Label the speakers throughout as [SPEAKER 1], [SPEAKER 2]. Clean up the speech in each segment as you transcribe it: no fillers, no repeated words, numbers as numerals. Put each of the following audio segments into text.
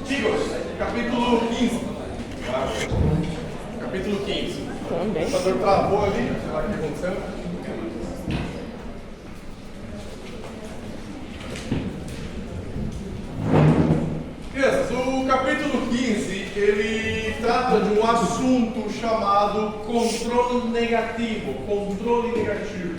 [SPEAKER 1] Chicos, capítulo 15. Capítulo 15. O computador travou ali, sei lá o que aconteceu. Crianças, o capítulo 15, ele trata de um assunto chamado controle negativo. Controle negativo.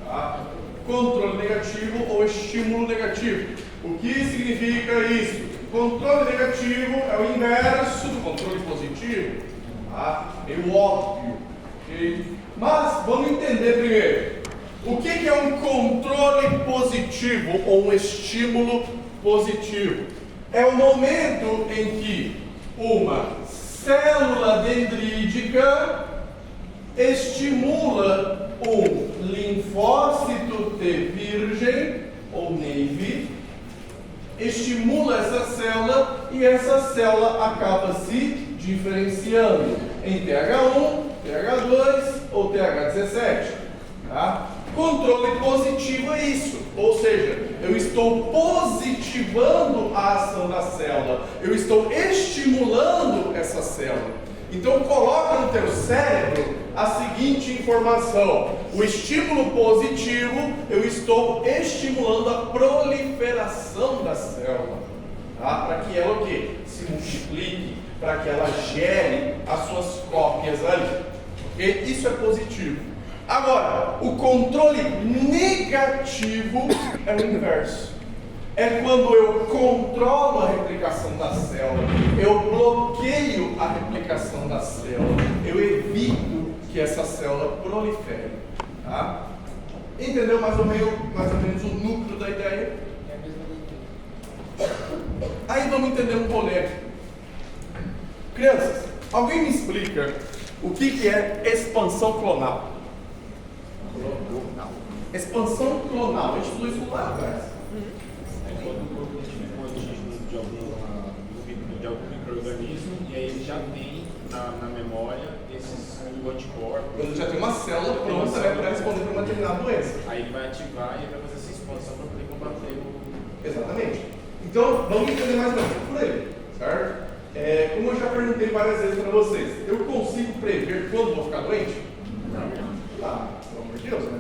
[SPEAKER 1] Tá? Controle negativo ou estímulo negativo. O que significa isso? Controle negativo é o inverso do controle positivo. Tá? Meio óbvio. Okay? Mas vamos entender primeiro. O que é um controle positivo ou um estímulo positivo? É o momento em que uma célula dendrítica estimula um linfócito T virgem ou NAV, estimula essa célula e essa célula acaba se diferenciando em TH1, TH2 ou TH17. Tá? Controle positivo é isso, ou seja, eu estou positivando a ação da célula, eu estou estimulando essa célula. Então coloca no teu cérebro a seguinte informação: o estímulo positivo, eu estou estimulando a proliferação da célula, tá? Para que ela o quê? Se multiplique, para que ela gere as suas cópias ali. Okay? Isso é positivo. Agora, o controle negativo é o inverso. É quando eu controlo a replicação da célula, eu bloqueio a replicação da célula, eu evito que essa célula prolifere. Tá? Entendeu mais ou menos o núcleo da ideia? Aí vamos entender um rolê. Crianças, alguém me explica o que é expansão clonal? Expansão clonal, a gente estudou isso lá atrás.
[SPEAKER 2] É quando o corpo identifica um antígeno de algum micro-organismo e aí ele já tem na memória esses anticorpos.
[SPEAKER 1] Quando já tem uma célula pronta para responder para uma determinada doença.
[SPEAKER 2] Aí ele vai ativar e vai fazer essa expansão para poder combater o...
[SPEAKER 1] Exatamente. Então, vamos entender mais ou menos por aí, certo? Como eu já perguntei várias vezes para vocês, eu consigo prever quando vou ficar doente? Não. Tá, pelo amor de Deus, né?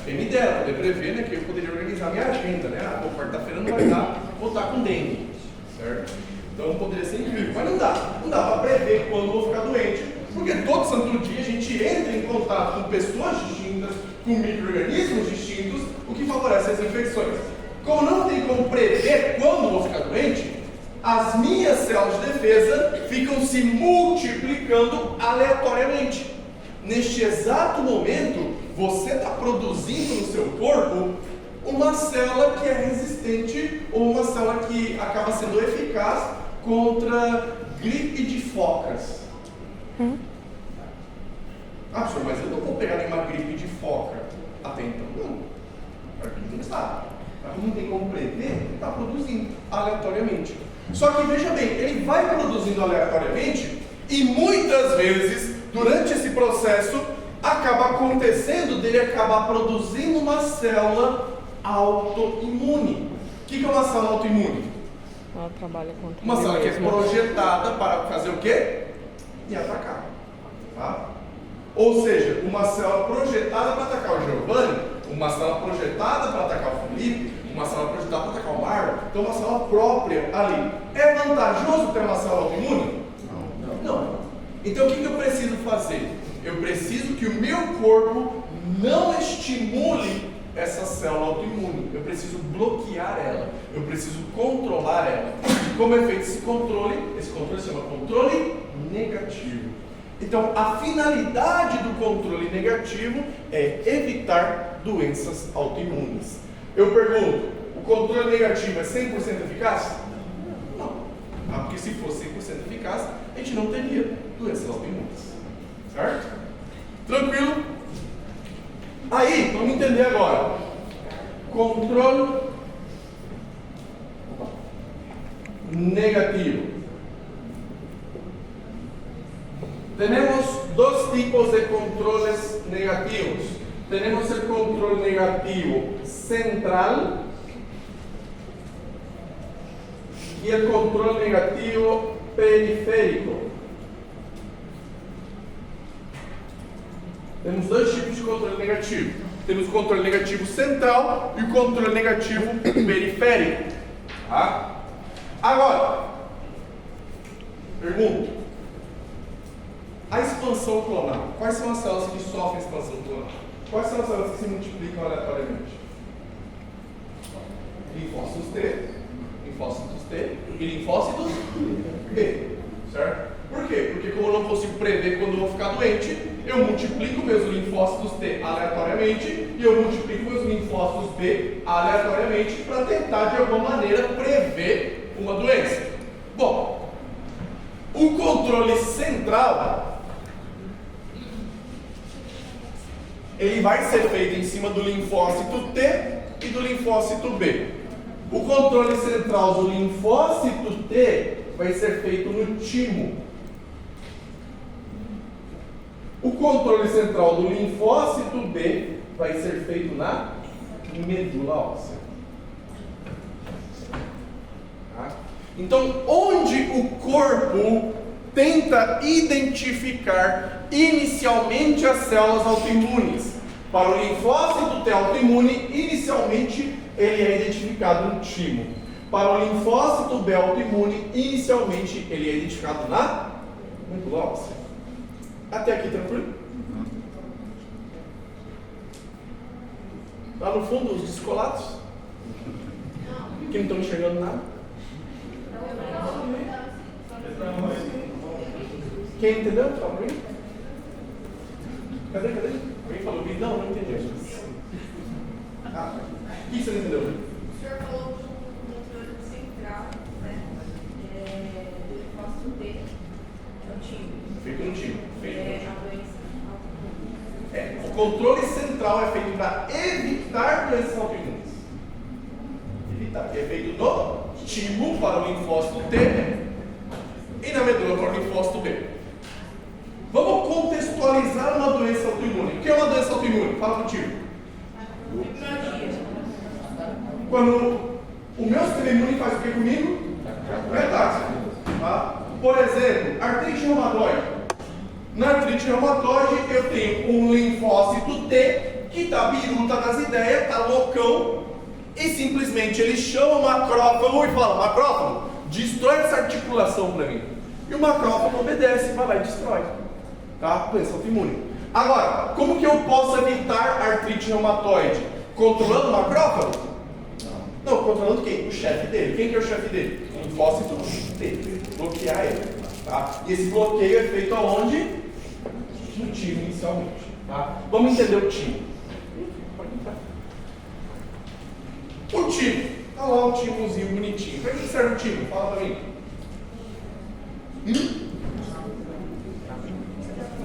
[SPEAKER 1] Quem me dera poder prever, né, que eu poderia organizar minha agenda, né? Quarta-feira não vai dar, vou estar com dengue, certo? Então poderia ser incrível, mas não dá para prever quando vou ficar doente, porque todo santo dia a gente entra em contato com pessoas distintas, com micro-organismos distintos, o que favorece as infecções. Como não tem como prever quando vou ficar doente, as minhas células de defesa ficam se multiplicando aleatoriamente. Neste exato momento, você está produzindo no seu corpo uma célula que é resistente ou uma célula que acaba sendo eficaz contra gripe de focas. Professor, mas eu não vou pegar nenhuma gripe de foca até então. Não. Não está. Não tem como prever, ele está produzindo aleatoriamente. Só que veja bem, ele vai produzindo aleatoriamente e muitas vezes, durante esse processo, acaba acontecendo dele acabar produzindo uma célula autoimune. O que é uma célula autoimune?
[SPEAKER 3] Ela trabalha contra
[SPEAKER 1] uma célula que é projetada para fazer o quê? E atacar. Tá? Ou seja, uma célula projetada para atacar o Giovanni, uma célula projetada para atacar o Felipe, uma célula projetada para atacar o Marlon, então uma célula própria ali. É vantajoso ter uma célula autoimune? Não. Então o que eu preciso fazer? Eu preciso que o meu corpo não estimule essa célula autoimune. Eu preciso bloquear ela. Eu preciso controlar ela. E como é feito esse controle? Esse controle se chama controle negativo. Então, a finalidade do controle negativo é evitar doenças autoimunes. Eu pergunto, o controle negativo é 100% eficaz? Não. Porque se fosse 100% eficaz, a gente não teria doenças autoimunes. Certo? Tranquilo? Aí, vamos entender agora. Controle negativo. Tenemos dos tipos de controles negativos. Tenemos el control negativo central e o controle negativo periférico. Temos dois tipos de controle negativo. Temos o controle negativo central e o controle negativo periférico. Tá? Agora, pergunta: a expansão clonal. Quais são as células que sofrem expansão clonal? Quais são as células que se multiplicam aleatoriamente? Linfócitos T, linfócitos T e linfócitos B. Certo? Por quê? Porque como eu não consigo prever quando eu vou ficar doente, eu multiplico meus linfócitos T aleatoriamente e eu multiplico meus linfócitos B aleatoriamente para tentar de alguma maneira prever uma doença. Bom, o controle central ele vai ser feito em cima do linfócito T e do linfócito B. O controle central do linfócito T vai ser feito no timo. O controle central do linfócito B vai ser feito na medula óssea. Tá? Então, onde o corpo tenta identificar inicialmente as células autoimunes? Para o linfócito T autoimune, inicialmente ele é identificado no timo. Para o linfócito B autoimune, inicialmente ele é identificado na medula óssea. Até aqui tranquilo? Lá no fundo, os descolados? Que não estão enxergando nada? Quem entendeu? Cadê? Alguém falou que não entendeu. Ah, o que você não entendeu?
[SPEAKER 4] O senhor falou do controle central, né? Do linfócito T, é o time.
[SPEAKER 1] Feito no time.
[SPEAKER 4] A doença autoimune.
[SPEAKER 1] O controle central é feito para evitar doenças autoimunes. Evitar. É feito no timo para o linfócito T e na medula para o linfócito B. Vamos contextualizar uma doença autoimune. O que é uma doença autoimune? Fala contigo. Quando o meu sistema imune faz o que comigo? Metástase. Tá? Por exemplo, artrite reumatoide. Na artrite reumatoide eu tenho um linfócito T que está biruta das ideias, está loucão, e simplesmente ele chama o macrófago e fala: macrófago, destrói essa articulação para mim. E o macrófago obedece, vai lá e destrói. Tá? Doença autoimune. Agora, como que eu posso evitar artrite reumatoide? Controlando o macrófago? Não, controlando quem? O chefe dele. Quem que é o chefe dele? O linfócito T. Bloquear ele. Tá? E esse bloqueio é feito aonde? No timo inicialmente. Tá? Vamos entender o timo. O timo. Tá lá o timozinho bonitinho. Para que serve o timo? Fala pra mim.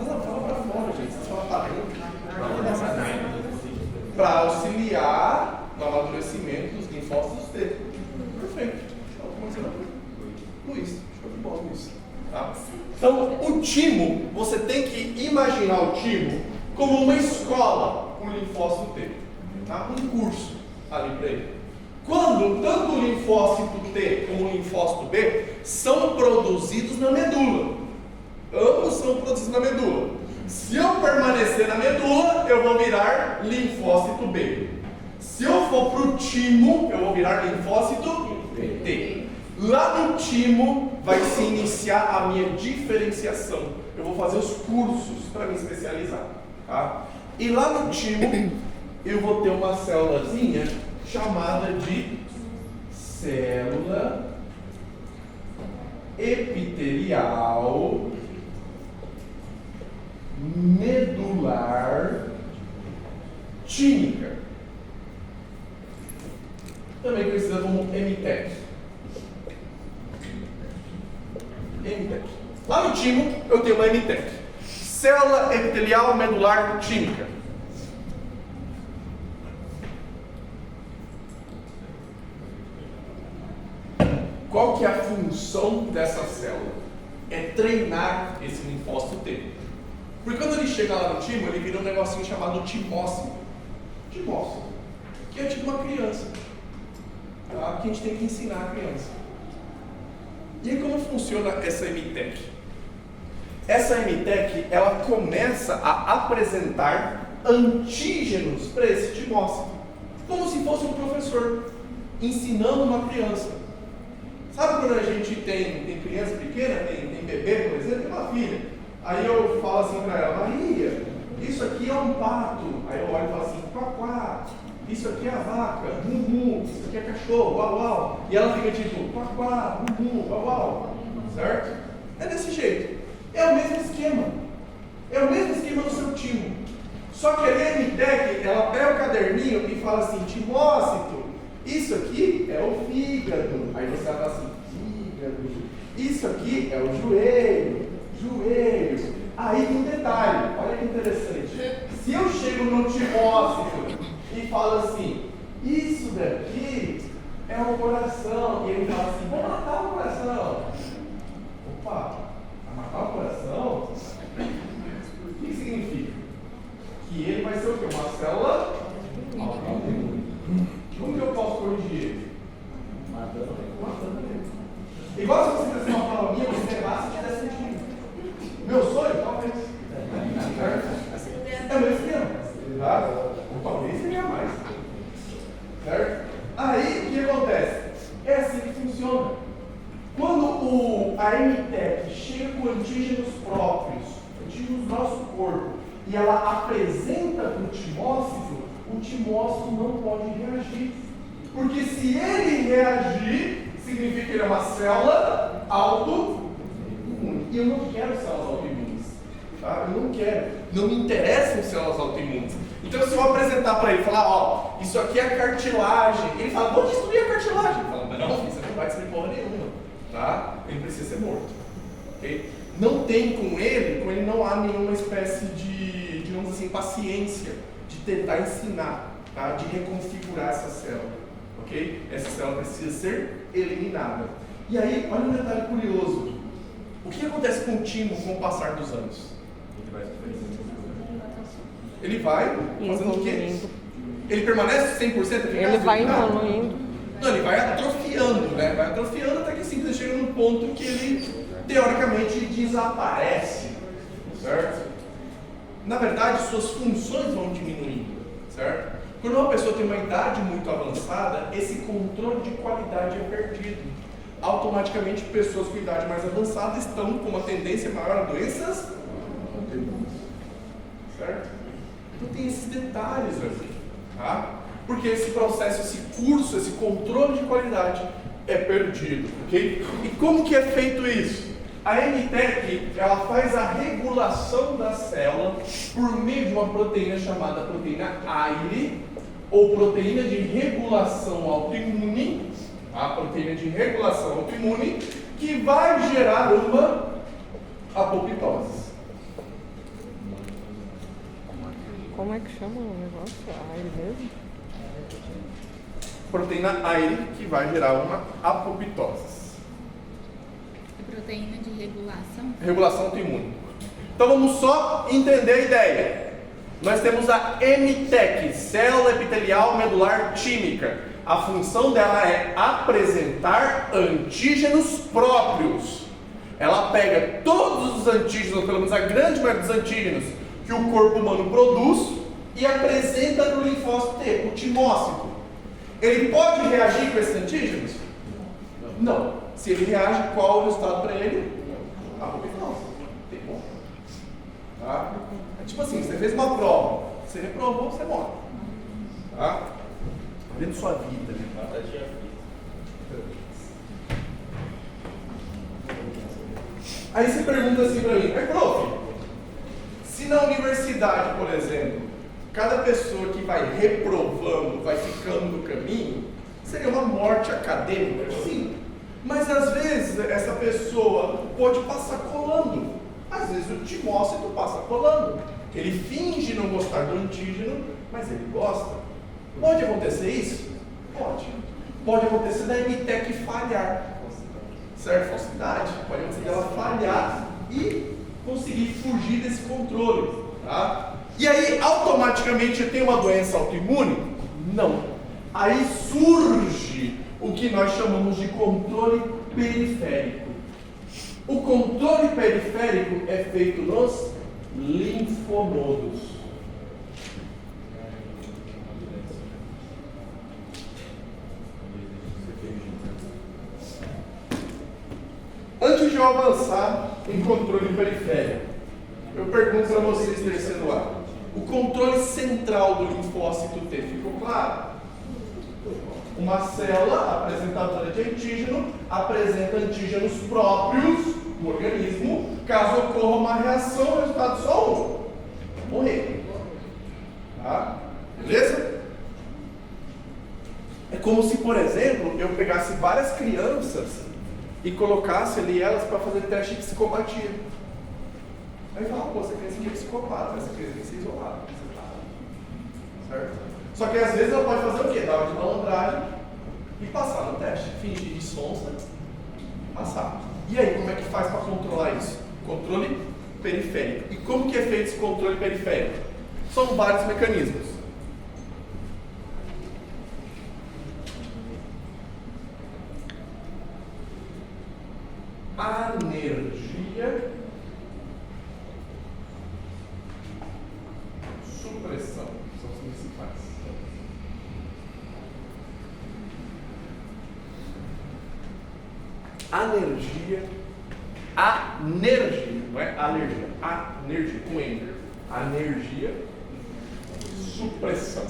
[SPEAKER 1] Fala pra fora, gente. Vocês falam para auxiliar no amadurecimento dos linfócitos T. Perfeito. Luiz, show de bola, Luiz. Tá? Então, o timo, você tem que imaginar o timo como uma escola, um linfócito T. Tá? Um curso ali para ele. Quando tanto o linfócito T como o linfócito B são produzidos na medula. Ambos são produzidos na medula. Se eu permanecer na medula, eu vou virar linfócito B. Se eu for para o timo, eu vou virar linfócito T. Lá no timo vai se iniciar a minha diferenciação. Eu vou fazer os cursos para me especializar. Tá? E lá no timo, eu vou ter uma célulazinha chamada de célula epitelial medular tímica, também conhecida como MTEC. MTEC. Lá no timo eu tenho uma MTEC, célula epitelial medular tímica. Qual que é a função dessa célula? É treinar esse linfócito T. Porque quando ele chega lá no timo, ele vira um negocinho chamado timócito. Timócito. Que é tipo uma criança. Tá? Que a gente tem que ensinar a criança. funciona essa MTEC? Essa MTEC, ela começa a apresentar antígenos para esse timócito, como se fosse um professor ensinando uma criança. Sabe quando a gente tem criança pequena, tem bebê, por exemplo, tem uma filha, aí eu falo assim para ela: Maria, isso aqui é um pato. Aí eu olho e falo assim: quá, isso aqui é a vaca, isso aqui é cachorro, uau, uau. E ela fica tipo, quá, uau, uau. Certo? É desse jeito. É o mesmo esquema. É o mesmo esquema do seu timo. Só que a MTEC, ela pega o caderninho e fala assim: Timócito, isso aqui é o fígado. Aí você vai falar assim: fígado. Isso aqui é o joelho. Aí tem um detalhe, olha que interessante. Se eu chego no Timócito e falo assim: isso daqui é o coração, e ele fala assim: vou matar o coração. Opa, vai matar o coração? O que significa? Que ele vai ser o quê? Uma célula autoimune. Como que eu posso corrigir ele? Matando ele. Igual se você fizesse uma prova minha, você levasse e tivesse sentido. Meu sonho, talvez. É o meu esquema. Tá? Ou talvez seja mais. Certo? Aí, o que acontece? É assim que funciona. Quando a MTEC chega com antígenos próprios, antígenos do nosso corpo, e ela apresenta para o timócito não pode reagir. Porque se ele reagir, significa que ele é uma célula autoimune. E eu não quero células autoimunes. Tá? Eu não quero. Não me interessam células autoimunes. Então, se eu apresentar para ele e falar: ó, isso aqui é cartilagem, ele fala: vou destruir a cartilagem. Eu falo: não, você não vai destruir porra nenhuma. Tá? Ele precisa ser morto. Okay? Não tem com ele não há nenhuma espécie de, digamos assim, paciência de tentar ensinar, tá? De reconfigurar essa célula. Ok? Essa célula precisa ser eliminada. E aí, olha um detalhe curioso. O que acontece com o timo com o passar dos anos? Ele vai fazendo o quê? Ele permanece 100% eficaz?
[SPEAKER 3] Ele vai evoluindo.
[SPEAKER 1] Não, ele vai atrofiando, né? Vai atrofiando até que sim, chega num ponto que ele, teoricamente, desaparece. Certo? Na verdade, suas funções vão diminuindo. Certo? Quando uma pessoa tem uma idade muito avançada, esse controle de qualidade é perdido. Automaticamente, pessoas com idade mais avançada estão com uma tendência maior a doenças autoimunes. Certo? Então tem esses detalhes aqui, tá? Porque esse processo, esse curso, esse controle de qualidade é perdido, ok? E como que é feito isso? A MTEC, ela faz a regulação da célula por meio de uma proteína chamada proteína AIRE, ou proteína de regulação autoimune, a proteína de regulação autoimune, que vai gerar uma apoptose.
[SPEAKER 3] Como é que chama o negócio? AIRE mesmo?
[SPEAKER 1] Proteína AIRE, que vai gerar uma apoptose.
[SPEAKER 5] Proteína de regulação?
[SPEAKER 1] Regulação autoimune. Então vamos só entender a ideia. Nós temos a MTEC, célula epitelial medular tímica. A função dela é apresentar antígenos próprios. Ela pega todos os antígenos, pelo menos a grande maioria dos antígenos que o corpo humano produz e apresenta no linfócito T, o timócito. Ele pode reagir com esses antígenos? Não. Se ele reage, qual é o resultado para ele? Apoptose. Tem bom. Tá? É tipo assim, você fez uma prova, você reprovou, você morre. Tá? Vendo sua vida, né? Aí você pergunta assim para mim: prof, se na universidade, por exemplo, cada pessoa que vai reprovando, vai ficando no caminho, seria uma morte acadêmica? Sim. Mas às vezes essa pessoa pode passar colando. Às vezes o timócito passa colando. Ele finge não gostar do antígeno, mas ele gosta. Pode acontecer isso? Pode. Pode acontecer da MTEC falhar. Certo? Falsidade. Pode acontecer dela falhar e conseguir fugir desse controle. Tá? E aí, automaticamente, eu tenho uma doença autoimune? Não. Aí surge o que nós chamamos de controle periférico. O controle periférico é feito nos linfonodos. Antes de eu avançar em controle periférico, eu pergunto para vocês, terceiro A, o controle central do linfócito T ficou claro? Uma célula apresentadora de antígeno apresenta antígenos próprios do organismo. Caso ocorra uma reação, o resultado só um: morrer. Tá? Beleza? É como se, por exemplo, eu pegasse várias crianças e colocasse ali elas para fazer teste de psicopatia. Aí fala, pô, essa criança aqui é psicopata, essa criança tem que ser isolada. Certo? Só que às vezes ela pode fazer o quê? Dar uma de malandragem e passar no teste. Fingir de sonsa, passar. E aí, como é que faz para controlar isso? Controle periférico. E como que é feito esse controle periférico? São vários mecanismos. Anergia, supressão, são os principais. Anergia, não é alergia, anergia, com enter. Anergia, supressão.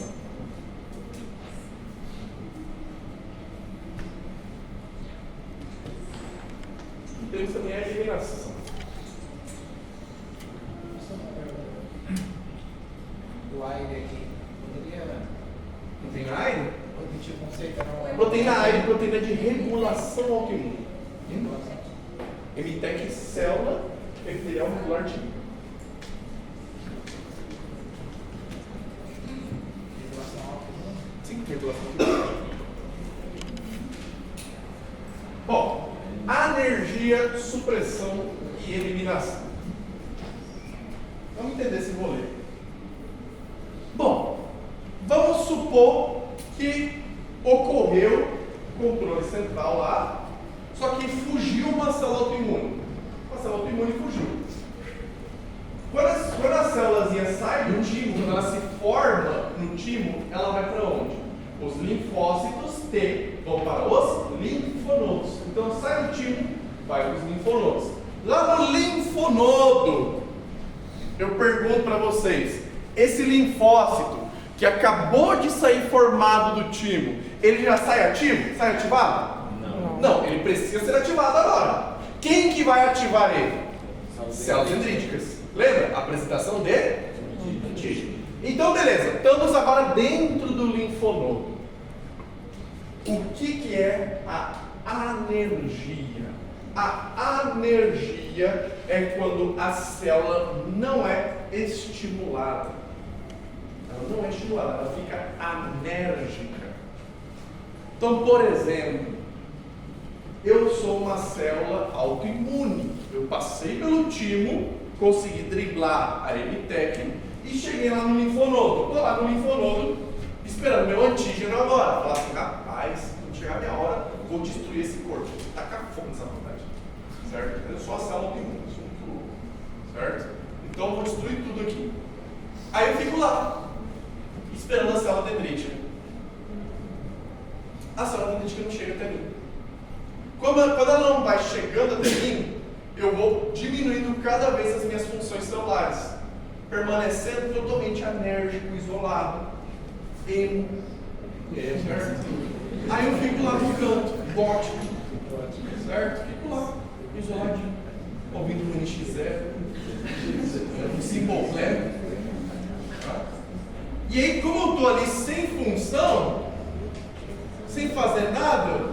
[SPEAKER 1] Temos também a eliminação.
[SPEAKER 5] O AIRE aqui, poderia
[SPEAKER 1] Proteína AIRE?
[SPEAKER 5] repetir o conceito? Não é
[SPEAKER 1] Proteína AIRE, proteína de regulação autoimune. MTEC, célula epitelial muscular típica. Sim, regulação autoimune. Bom, anergia, supressão e eliminação. Vamos entender esse rolê. Bom, vamos supor que ocorreu controle central lá, só que fugiu uma célula autoimune. Uma célula autoimune fugiu. Quando a célulazinha sai do timo, quando ela se forma no timo, ela vai para onde? Os linfócitos T vão para os linfonodos. Então sai do timo, vai para os linfonodos. Lá no linfonodo, eu pergunto para vocês, esse linfócito que acabou de sair formado do timo, ele já sai ativo? Sai ativado? Não, ele precisa ser ativado agora. Quem que vai ativar ele? Células dendríticas. Lembra? Apresentação de antígeno. Então, beleza. Estamos agora dentro do linfonodo. O que é a anergia? A anergia é quando a célula não é estimulada. Ela não é estimulada, ela fica anérgica. Então, por exemplo, eu sou uma célula autoimune. Eu passei pelo timo, consegui driblar a MTEC e cheguei lá no linfonodo. Estou lá no linfonodo esperando meu antígeno agora. Falar assim, rapaz, quando chegar a minha hora, vou destruir esse corpo. Tacar fogo nessa vontade. Certo? Eu sou a célula autoimune, eu sou muito louco. Certo? Então eu vou destruir tudo aqui. Aí eu fico lá, esperando a célula dendrítica. A célula dendrítica não chega até mim. Quando ela não vai chegando até mim, eu vou diminuindo cada vez as minhas funções celulares, permanecendo totalmente anérgico, isolado, emo. Certo? Aí eu fico lá no canto, gótico, certo? Fico lá, isoladinho, ouvindo o NX0, o Simple Plan. E aí, como eu estou ali sem função, sem fazer nada,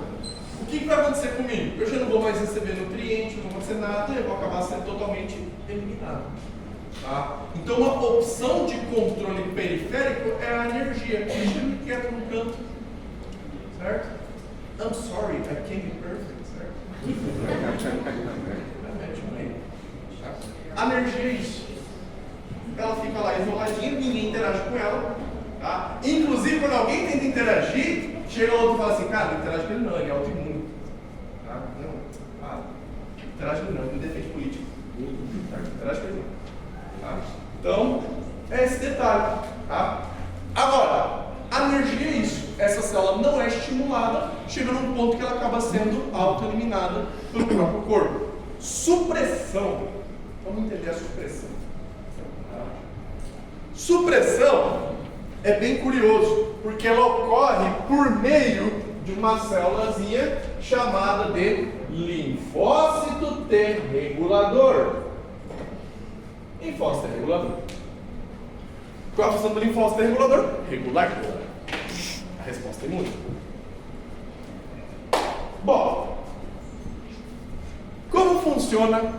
[SPEAKER 1] o que vai acontecer comigo? Eu já não vou mais receber nutrientes, não vou acontecer nada, eu vou acabar sendo totalmente eliminado. Tá? Então, uma opção de controle periférico é a energia. Deixa-me quieto no canto. Certo? I'm sorry, I can't be perfect. Certo? A energia é isso. Ela fica lá isoladinha, ninguém interage com ela. Tá? Inclusive, quando alguém tenta interagir, chega outro e fala assim, cara, não interage com ele não, ele é autoimune. Tá? Não, interage com ele não, Então, é esse detalhe, tá? Agora, a energia é isso. Essa célula não é estimulada, chega num ponto que ela acaba sendo auto-eliminada pelo próprio corpo. Supressão. Vamos entender a supressão. Supressão é bem curioso, porque ela ocorre por meio de uma célulazinha chamada de linfócito T regulador. Linfócito T regulador. Qual a função do linfócito T regulador? Regulador. A resposta é imune. Bom, como funciona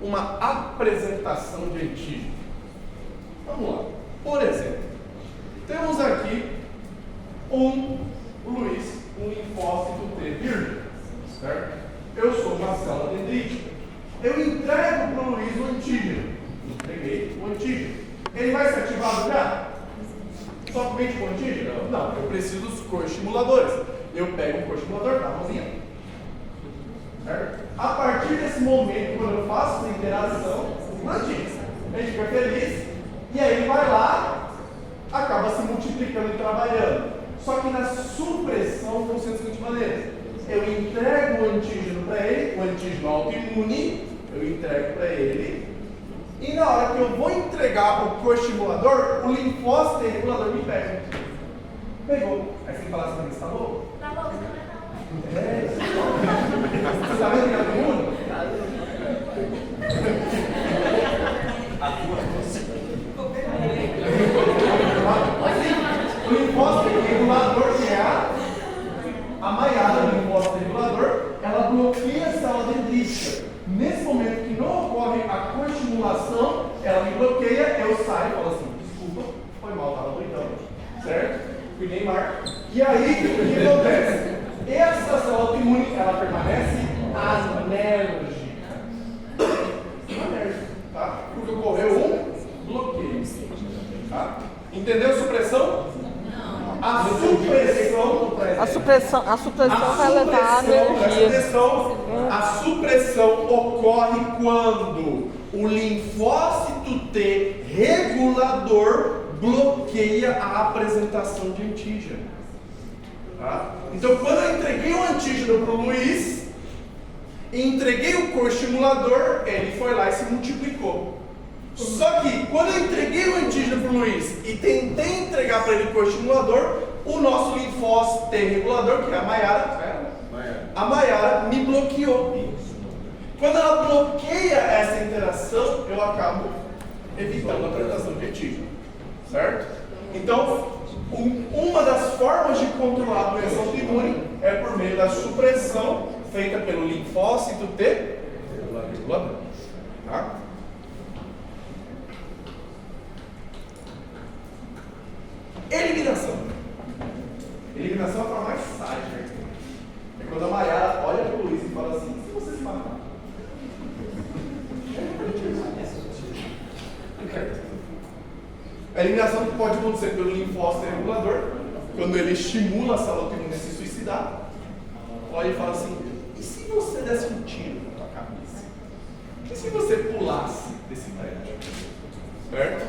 [SPEAKER 1] uma apresentação de antígeno? Vamos lá. Por exemplo, temos aqui um Luiz, um linfócito T virgem, certo? Eu sou uma célula dendrítica. Eu entrego para o Luiz o antígeno. Entreguei o antígeno. Ele vai ser ativado já? Somente com antígeno? Não, eu preciso dos coestimuladores. Eu pego um coestimulador, tá, mãozinha? Certo? A partir desse momento, quando eu faço essa interação, ele fica feliz e aí ele vai lá, acaba se multiplicando e trabalhando. Só que na supressão funciona da seguinte maneira: eu entrego o antígeno para ele, o antígeno autoimune, eu entrego para ele, e na hora que eu vou entregar o coestimulador, o linfócito regulador me pega. Pegou. Aí você tem que falar assim: está louco?
[SPEAKER 4] Tá bom, você não é
[SPEAKER 1] É, você está vendo que é autoimune? O linfócito regulador, que é a Maiara do linfócito regulador, ela bloqueia a célula dendrítica. Nesse momento que não ocorre a coestimulação, ela me bloqueia, eu saio e falo assim: desculpa, foi mal, estava doidão, certo? Fui Neymar. E aí, o que acontece? Essa célula autoimune, ela permanece anérgica. Anérgica, tá? Porque ocorreu um bloqueio. Tá? Entendeu a supressão? A supressão
[SPEAKER 3] vai levar a energia.
[SPEAKER 1] A supressão ocorre quando o linfócito T regulador bloqueia a apresentação de antígeno. Tá? Então, quando eu entreguei o antígeno para o Luiz, entreguei o coestimulador, ele foi lá e se multiplicou. Só que, quando eu entreguei o antígeno para o Luiz e tentei entregar para ele o coestimulador, o nosso linfócito T regulador, que é a Maiara, me bloqueou. Quando ela bloqueia essa interação, eu acabo evitando a apresentação de antígeno. Certo? Então, uma das formas de controlar a doença autoimune é por meio da supressão feita pelo linfócito T regulador. Tá? Eliminação. Eliminação é a forma mais sádica. É quando a Maiara olha para o Luiz e fala assim: se você se matar. A eliminação pode acontecer pelo linfócito regulador, quando ele estimula a célula autoimune a se suicidar. Olha e fala assim: e se você desse um tiro na tua cabeça? E se você pulasse desse prédio? Certo?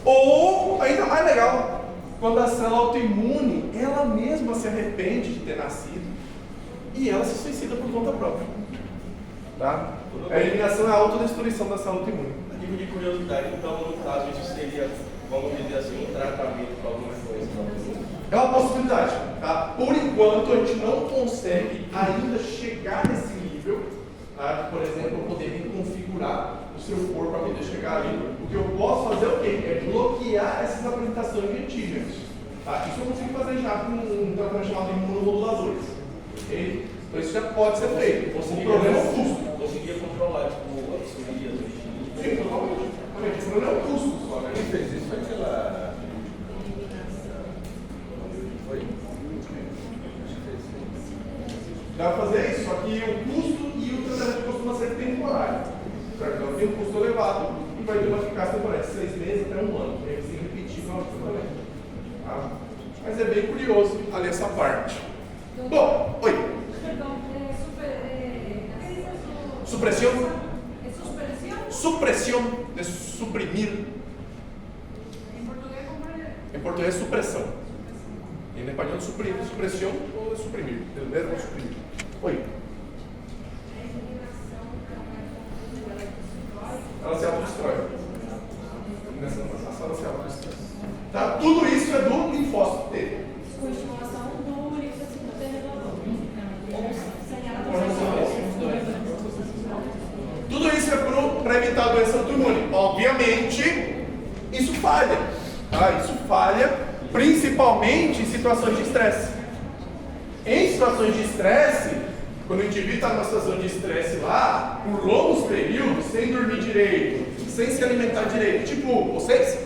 [SPEAKER 1] Ou, ainda mais legal, quando a célula autoimune, ela mesma se arrepende de ter nascido e ela se suicida por conta própria. Tá? A eliminação é a autodestruição da célula autoimune.
[SPEAKER 6] Tipo de curiosidade, então, no caso, isso seria, vamos dizer assim, um tratamento para alguma coisa?
[SPEAKER 1] É uma possibilidade, tá? Por enquanto, a gente não consegue ainda chegar nesse nível, tá? Por exemplo, poder reconfigurar o seu corpo para poder chegar ali. O que eu posso fazer é o quê? É bloquear essas apresentações de antígenos. Tá? Isso eu consigo fazer já com um tratamento chamado imunomoduladores. Okay? Então isso já pode ser feito. O problema é o custo.
[SPEAKER 6] Conseguia controlar, tipo, a cirurgia do destino.
[SPEAKER 1] Sim, totalmente. O problema é o custo só, né?
[SPEAKER 6] Quem fez isso foi pela... Foi?
[SPEAKER 1] Dá para fazer isso, só que o custo e o tratamento costuma ser temporário. Certo? Então tem um custo elevado e vai ter uma eficácia temporária de 6 meses até 1 ano. E aí você repetir o tratamento. Tá? Mas é bem curioso ali essa parte. Bom, oi.
[SPEAKER 4] Perdão,
[SPEAKER 1] Supressão?
[SPEAKER 4] é supressão?
[SPEAKER 1] supressão, de suprimir.
[SPEAKER 4] Em português, como é?
[SPEAKER 1] Em português, supressão. Em espanhol, supressão ou suprimir. O mesmo suprimir. Oi.
[SPEAKER 4] A eliminação,
[SPEAKER 1] Ela se autodestrói. Ela se autodestrói. Tá? Tudo isso é do linfócito T.
[SPEAKER 4] com estimulação do linfócito T regulador.
[SPEAKER 1] Tudo isso é para evitar a doença autoimune. Obviamente, isso falha. Tá? Isso falha principalmente em situações de estresse. Em situações de estresse, quando o indivíduo está numa situação de estresse lá, por longos períodos, sem dormir direito, sem se alimentar direito, tipo vocês,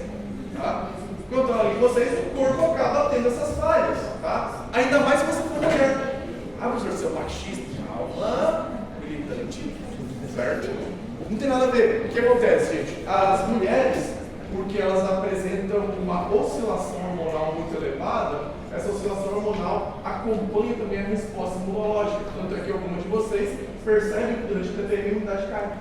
[SPEAKER 1] tá? Quando eu ali vocês, o corpo acaba tendo essas falhas, tá? Ainda mais se você for mulher. Ah, professor, você é machista, calma, militante, certo? Não tem nada a ver. O que acontece, gente? As mulheres, porque elas apresentam uma oscilação hormonal muito elevada, essa oscilação hormonal acompanha também a resposta imunológica. Tanto é que algumas de vocês percebem que durante a TPM a imunidade cai.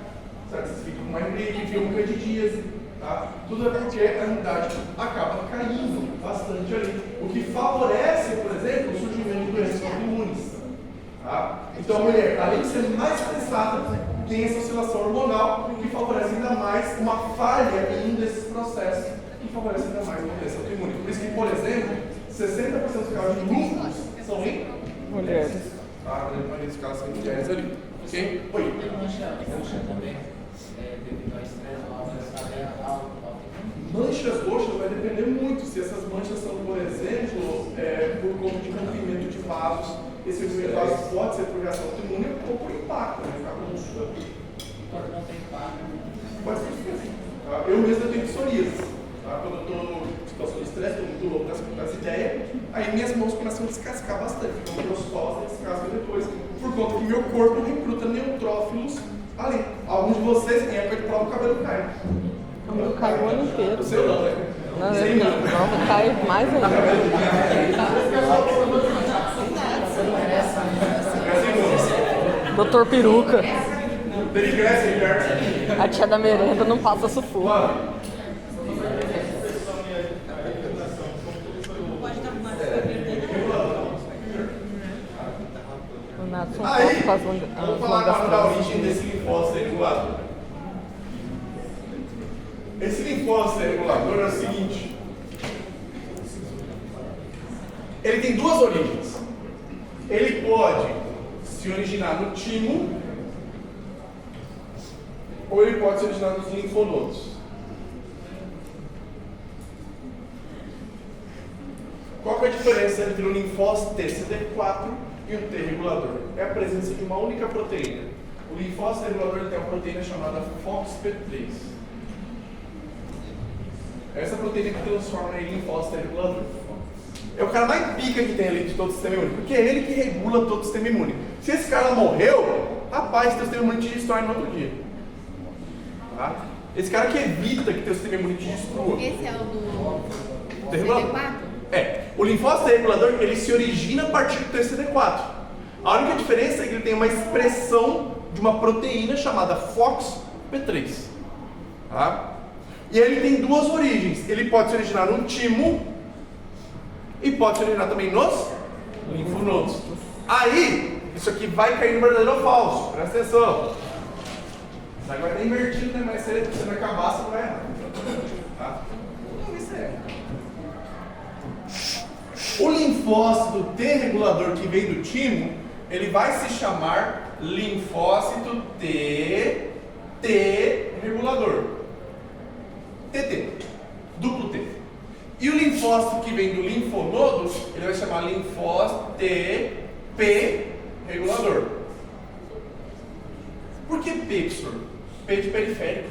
[SPEAKER 1] Certo? Vocês ficam com uma gripe, ficam com candidíase. Tá? Tudo é porque a imunidade acaba caindo bastante ali. O que favorece, por exemplo, o surgimento de doenças autoimunes. Tá? Então a mulher, além de ser mais estressada, tem essa oscilação hormonal que favorece ainda mais uma falha em desses processos que favorece ainda mais uma doença autoimune. Por isso que, por exemplo, 60% dos casos de lúpus são em
[SPEAKER 3] Mulheres.
[SPEAKER 1] A grande maioria dos casos são em mulheres ali. Ok? Oi.
[SPEAKER 5] Tem mancha também, devido ao estresse, ao autoimune.
[SPEAKER 1] Manchas roxas vai depender muito se essas manchas são, por exemplo, por conta de rompimento de vasos. Esse rompimento de vasos pode ser por reação autoimune ou por impacto, né?
[SPEAKER 5] Quando não tem impacto.
[SPEAKER 1] Pode ser isso. Tá? Eu mesmo tenho psoríase. Tá? Quando eu estou em situação de estresse, estou muito louco das ideias, aí minhas mãos começam a descascar bastante, ficam grossosas e descascam depois, por conta que meu corpo recruta neutrófilos ali. Alguns de vocês têm época de prova, o cabelo cai.
[SPEAKER 3] O meu cai o ano inteiro.
[SPEAKER 1] O seu não, né?
[SPEAKER 3] Não,
[SPEAKER 1] Sei não.
[SPEAKER 3] não, cai mais ainda. Doutor Peruca.
[SPEAKER 1] Ele cresce, ele cresce.
[SPEAKER 3] A tia da merenda não passa sufoco. O Natson
[SPEAKER 1] Aí,
[SPEAKER 3] faz
[SPEAKER 1] vamos falar agora da origem desse linfócito regulador. Esse linfócito regulador é o seguinte. Ele tem duas origens. Ele pode se originar no timo ou ele pode se originar nos linfonodos. Qual que é a diferença entre o linfócito TCD4 e o T regulador? É a presença de uma única proteína. O linfócito regulador tem uma proteína chamada FOXP3. Essa proteína que transforma em linfócito regulador. É o cara mais pica que tem ali de todo o sistema imune, porque é ele que regula todo o sistema imune. Se esse cara morreu, rapaz, teu sistema imune te destrói no outro dia. Tá? Esse cara que evita que teu sistema imune te destrua.
[SPEAKER 7] Esse é o do
[SPEAKER 1] regulador.
[SPEAKER 7] CD4?
[SPEAKER 1] É. O linfócito regulador, ele se origina a partir do TCD4. A única diferença é que ele tem uma expressão de uma proteína chamada FOXP3. Tá? E ele tem duas origens. Ele pode se originar no timo e pode se originar também nos linfonodos. Aí, isso aqui vai cair no verdadeiro ou falso. Presta atenção. Isso agora está invertido, né? Mas se você não acabar, você não vai errar. Tá? Não, isso é. O linfócito T regulador que vem do timo, ele vai se chamar linfócito T regulador. TT. Duplo T. E o linfócito que vem do linfonodo, ele vai chamar linfócito P regulador. Por que P, professor? P de periférico.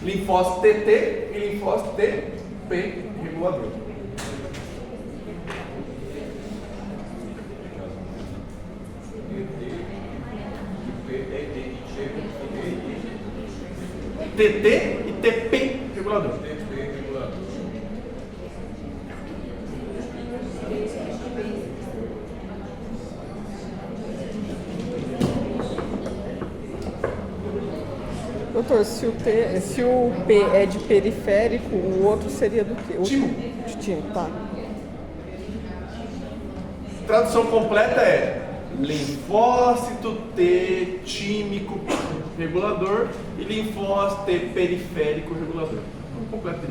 [SPEAKER 1] Linfócito TT e linfócito TP regulador. TT e TP regulador.
[SPEAKER 3] Doutor, se o P é de periférico, o outro seria do quê?
[SPEAKER 1] Timo.
[SPEAKER 3] De timo, tá.
[SPEAKER 1] Tradução completa é linfócito T tímico regulador e linfócito T periférico regulador. Completo.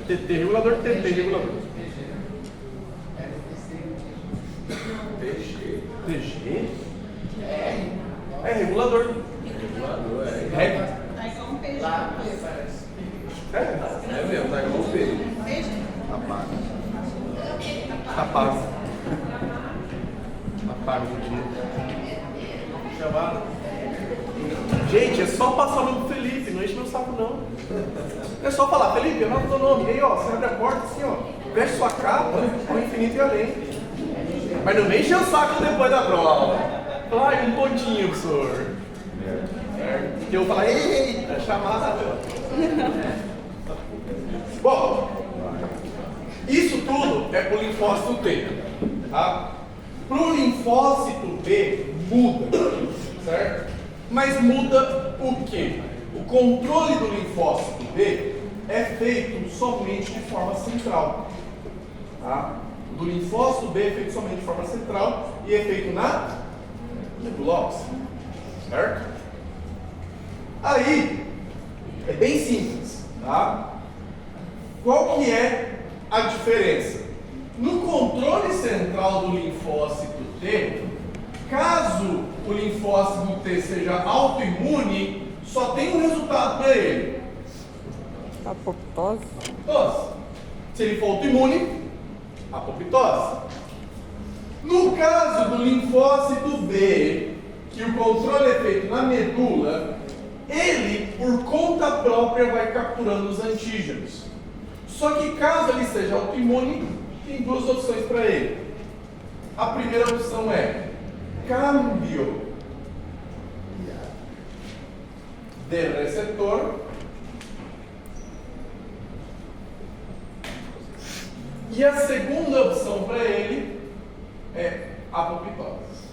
[SPEAKER 1] TT regulador, TT regulador. TG? É regulador.
[SPEAKER 6] Regulador, é.
[SPEAKER 1] Regra.
[SPEAKER 5] Lá, parece.
[SPEAKER 6] É mesmo, tá igual o P.
[SPEAKER 1] Apaga. Apaga. Apaga o dia. Chamaram. Gente, é só passar o nome do Felipe, não enche meu saco não. É só falar, Felipe, anota o teu nome. E aí, ó, você abre a porta assim, ó, veste sua capa ao infinito e além. Mas não me enche o saco depois da prova. Fala, ai, um pontinho, professor. Que eu vou falar, eita, chamada. Bom, isso tudo é pro linfócito T, tá? Pro linfócito B muda, certo? Mas muda o quê? O controle do linfócito B é feito somente de forma central, tá? O do linfócito B é feito somente de forma central e é feito na medula óssea, certo? Aí, é bem simples, tá? Qual que é a diferença? No controle central do linfócito T, caso o linfócito T seja autoimune, só tem um resultado para ele:
[SPEAKER 3] Apoptose?
[SPEAKER 1] apoptose. Se ele for autoimune, apoptose. No caso do linfócito B, que o controle é feito na medula, ele, por conta própria, vai capturando os antígenos. Só que caso ele seja autoimune, tem duas opções para ele. A primeira opção é câmbio de receptor. E a segunda opção para ele é apoptose.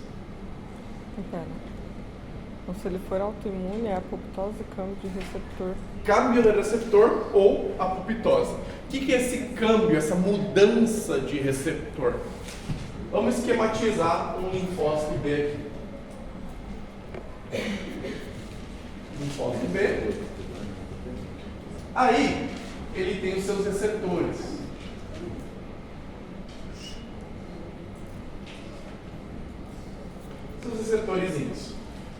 [SPEAKER 3] Pera. Então, se ele for autoimune, é apoptose, câmbio de receptor.
[SPEAKER 1] Câmbio de receptor ou apoptose. O que é esse câmbio, essa mudança de receptor? Vamos esquematizar um linfócito B aqui. Linfócito B. Aí, ele tem os seus receptores. Seus receptorzinhos.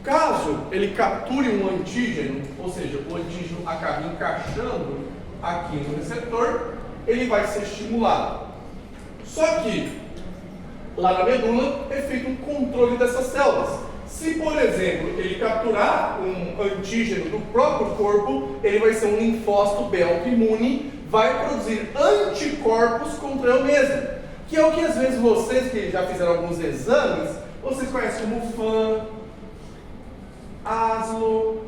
[SPEAKER 1] Caso ele capture um antígeno, ou seja, o antígeno acabe encaixando aqui no receptor, ele vai ser estimulado. Só que, lá na medula, é feito um controle dessas células. Se, por exemplo, ele capturar um antígeno do próprio corpo, ele vai ser um linfócito B autoimune, vai produzir anticorpos contra ele mesmo. Que é o que às vezes vocês, que já fizeram alguns exames, vocês conhecem como FAN, ASLO,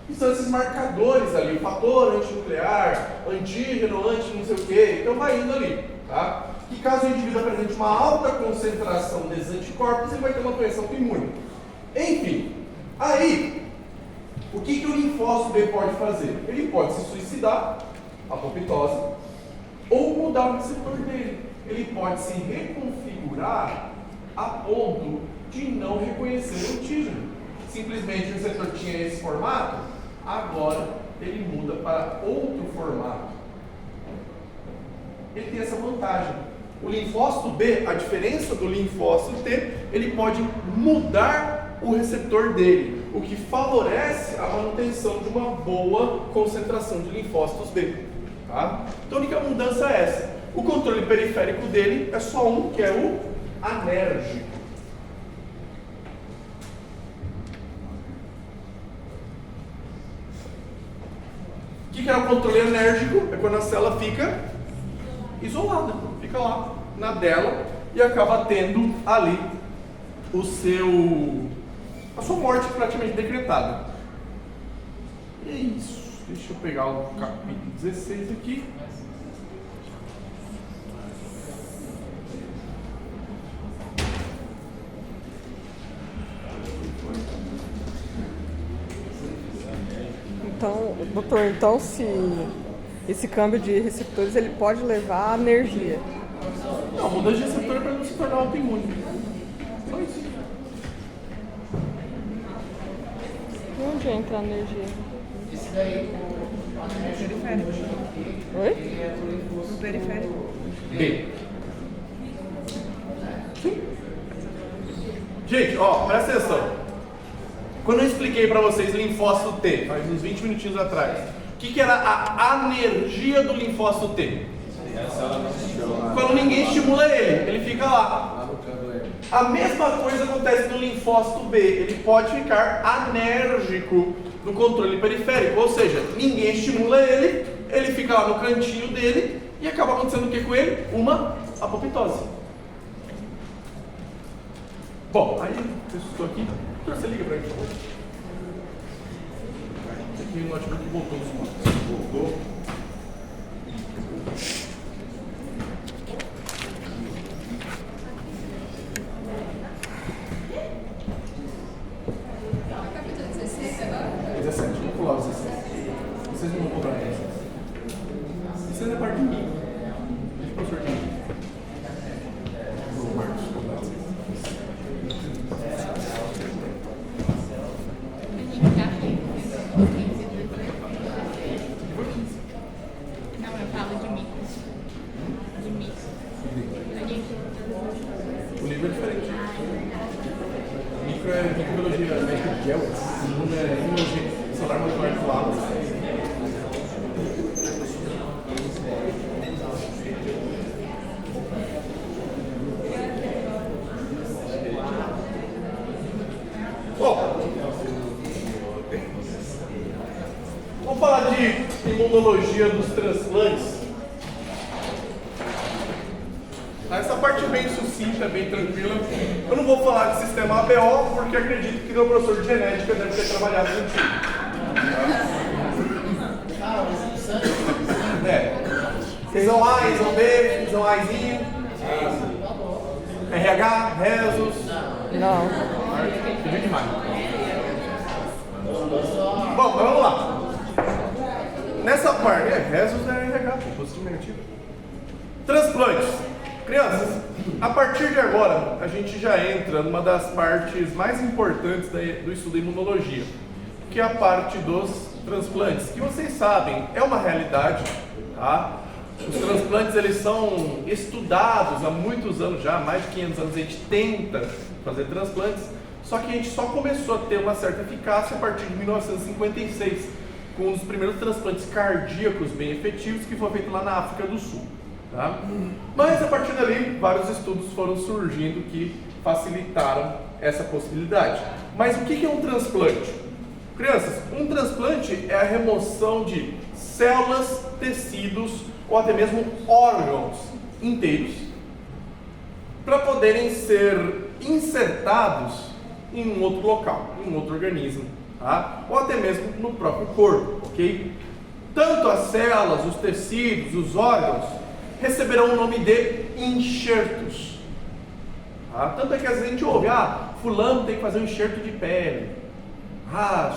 [SPEAKER 1] que são esses marcadores ali, o fator antinuclear, antígeno, anti não sei o que, então vai indo ali, tá? Que caso o indivíduo apresente uma alta concentração desses anticorpos, ele vai ter uma doença autoimune. Enfim, aí, o que o linfócito B pode fazer? Ele pode se suicidar, apoptose, ou mudar o receptor dele. Ele pode se reconfigurar a ponto de não reconhecer o antígeno. Simplesmente o receptor tinha esse formato, agora ele muda para outro formato. Ele tem essa vantagem. O linfócito B, a diferença do linfócito T, ele pode mudar o receptor dele, o que favorece a manutenção de uma boa concentração de linfócitos B. Tá? Então a única mudança é essa. O controle periférico dele é só um, que é o anérgico. O que é o controle enérgico? É quando a célula fica isolada, fica lá na dela e acaba tendo ali a sua morte praticamente decretada. É isso. Deixa eu pegar o capítulo 16 aqui.
[SPEAKER 3] Então, doutor, então se esse câmbio de receptores ele pode levar à anergia.
[SPEAKER 1] Não, mudança de receptor para não se tornar autoimune. Só isso.
[SPEAKER 3] E onde entra a anergia?
[SPEAKER 5] Esse daí,
[SPEAKER 3] Oi?
[SPEAKER 4] No periférico.
[SPEAKER 1] B. Sim. Gente, ó, presta atenção. Quando eu expliquei para vocês linfócito T, faz uns 20 minutinhos atrás, o que era a anergia do linfócito T? Quando ninguém estimula ele fica lá. A mesma coisa acontece no linfócito B, ele pode ficar anérgico no controle periférico, ou seja, ninguém estimula ele fica lá no cantinho dele e acaba acontecendo o que com ele? Uma apoptose. Bom, aí eu estou aqui, você liga para mim, por favor. Aqui o notebook voltou os pontos. Voltou.
[SPEAKER 7] Capítulo 16 agora?
[SPEAKER 1] 17, vamos pular os 17. Vocês não vão comprar 17. Isso é da parte de mim. Deixa o professor de mim. O Marcos comprar 16.
[SPEAKER 7] Não, eu falo de micro. De micro.
[SPEAKER 1] O livro é diferente. Micro é microbiologia médica de gel. Segundo é imunologia celular molecular de flávio. Vamos falar de imunologia dos transplantes. Essa parte é bem sucinta, bem tranquila. Eu não vou falar de sistema ABO, porque acredito que o professor de genética deve ter trabalhado contigo. Visão A, visão B, visão Azinho. RH, Rezos.
[SPEAKER 3] Não.
[SPEAKER 1] Pediu demais. Bom, mas vamos lá. Nessa parte, Rezos é RH, positivo e negativo. Transplantes. Crianças, a partir de agora, a gente já entra numa das partes mais importantes do estudo da imunologia, que é a parte dos transplantes, que vocês sabem, é uma realidade, tá? Os transplantes, eles são estudados há muitos anos já, mais de 500 anos a gente tenta fazer transplantes, só que a gente só começou a ter uma certa eficácia a partir de 1956, com os primeiros transplantes cardíacos bem efetivos, que foi feito lá na África do Sul. Tá? Mas a partir dali, vários estudos foram surgindo que facilitaram essa possibilidade. Mas o que é um transplante? Crianças, um transplante é a remoção de células, tecidos ou até mesmo órgãos inteiros para poderem ser insertados em um outro local, em um outro organismo, tá? Ou até mesmo no próprio corpo, ok? Tanto as células, os tecidos, os órgãos receberão o nome de enxertos. Tá? Tanto é que às vezes a gente ouve, fulano tem que fazer um enxerto de pele.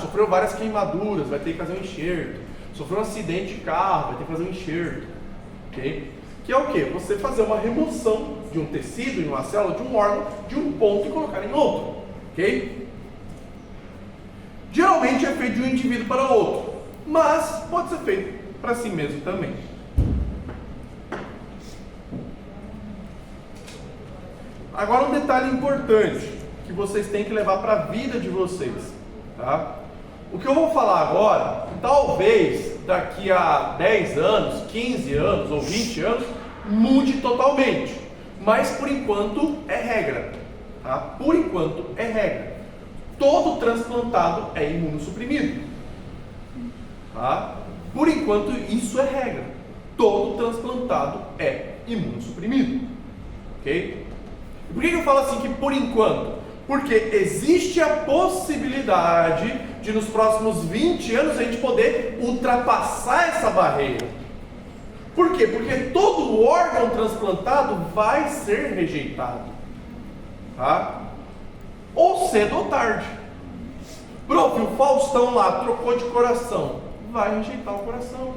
[SPEAKER 1] Sofreu várias queimaduras, vai ter que fazer um enxerto. Sofreu um acidente de carro, vai ter que fazer um enxerto. Okay? Que é o quê? Você fazer uma remoção de um tecido, de uma célula, de um órgão, de um ponto e colocar em outro. Ok? Geralmente é feito de um indivíduo para outro, mas pode ser feito para si mesmo também. Agora um detalhe importante que vocês têm que levar para a vida de vocês, tá? O que eu vou falar agora, talvez daqui a 10 anos, 15 anos ou 20 anos, mude totalmente, mas por enquanto é regra, tá? Por enquanto é regra. Todo transplantado é imunossuprimido, tá? Por enquanto isso é regra. Todo transplantado é imunossuprimido, ok? E por que eu falo assim que por enquanto? Porque existe a possibilidade de nos próximos 20 anos a gente poder ultrapassar essa barreira. Por quê? Porque todo órgão transplantado vai ser rejeitado, tá? Ou cedo ou tarde. Prof, o Faustão lá trocou de coração. vai rejeitar o coração.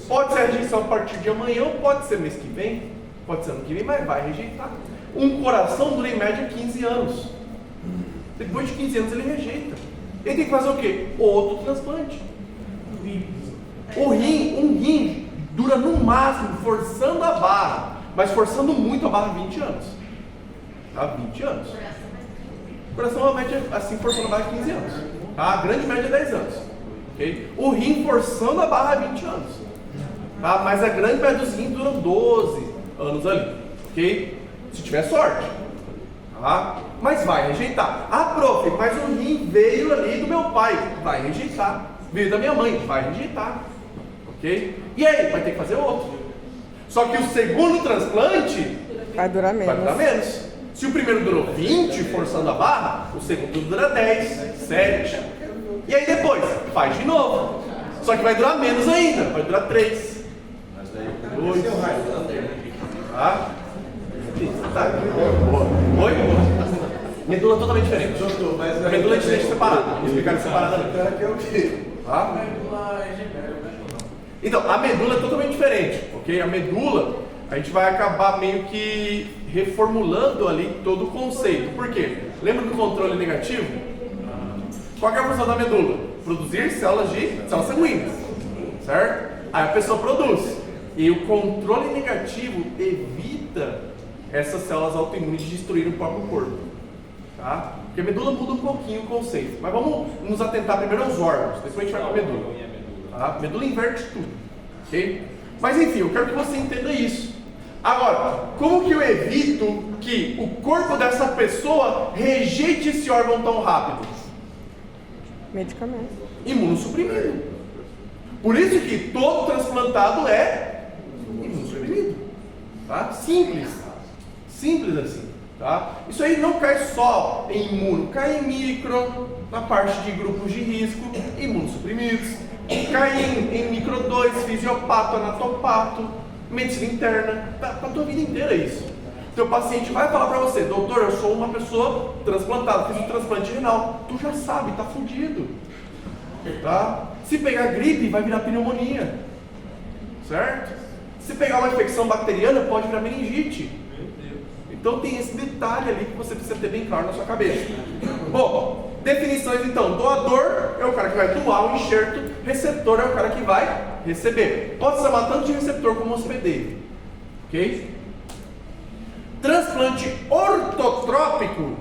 [SPEAKER 1] Pode ser a rejeição a partir de amanhã, ou pode ser mês que vem, pode ser ano que vem, mas vai rejeitar. Um coração dura em média 15 anos. Depois de 15 anos ele rejeita. Ele tem que fazer o quê? Outro transplante. Um rim dura no máximo, forçando a barra, mas forçando muito a barra, 20 anos. Tá? 20 anos. O coração é uma média, assim, forçando a barra, 15 anos. Tá? A grande média é 10 anos. Okay? O rim forçando a barra, 20 anos. Tá? Mas a grande média dos rins duram 12 anos ali. Ok? Se tiver sorte. Tá? Mas vai rejeitar. Ah, prof, mas o rim veio ali do meu pai. Vai rejeitar. Veio da minha mãe. Vai rejeitar. Ok? E aí? Vai ter que fazer outro. Só que o segundo transplante
[SPEAKER 3] Vai durar menos.
[SPEAKER 1] vai durar menos. Se o primeiro durou 20, forçando a barra, o segundo dura 10, 7. E aí depois, faz de novo. Só que vai durar menos ainda. Vai durar 3. 2. Tá? Tá. Oi? Medula totalmente diferente. A medula a gente deixa separada. Vou explicar separadamente. Tá? Então, a medula é totalmente diferente, ok? A medula, a gente vai acabar meio que reformulando ali todo o conceito. Por quê? Lembra do controle negativo? Qual que é a função da medula? Produzir células sanguíneas, certo? Aí a pessoa produz. E o controle negativo evita essas células autoimunes de destruir o próprio corpo. Tá? Porque a medula muda um pouquinho o conceito. Mas vamos nos atentar primeiro aos órgãos, depois a gente vai para a medula. Tá? A medula inverte tudo. Okay? Mas enfim, eu quero que você entenda isso. Agora, como que eu evito que o corpo dessa pessoa rejeite esse órgão tão rápido?
[SPEAKER 3] Medicamento.
[SPEAKER 1] Imunossuprimido. Por isso que todo transplantado é imunossuprimido. Tá? Simples. Simples assim. Tá? Isso aí não cai só em imuno, cai em micro, na parte de grupos de risco, imunossuprimidos. Cai em micro 2, fisiopato, anatopato, medicina interna, para a tua vida inteira isso. Teu paciente vai falar para você, doutor, eu sou uma pessoa transplantada, fiz um transplante renal. Tu já sabe, tá fudido. Tá? Se pegar gripe, vai virar pneumonia. Certo? Se pegar uma infecção bacteriana, pode virar meningite. Então tem esse detalhe ali que você precisa ter bem claro na sua cabeça. Bom, definições então. Doador é o cara que vai doar o enxerto, receptor é o cara que vai receber. Pode se chamar tanto de receptor como hospedeiro. Ok? Transplante ortotrópico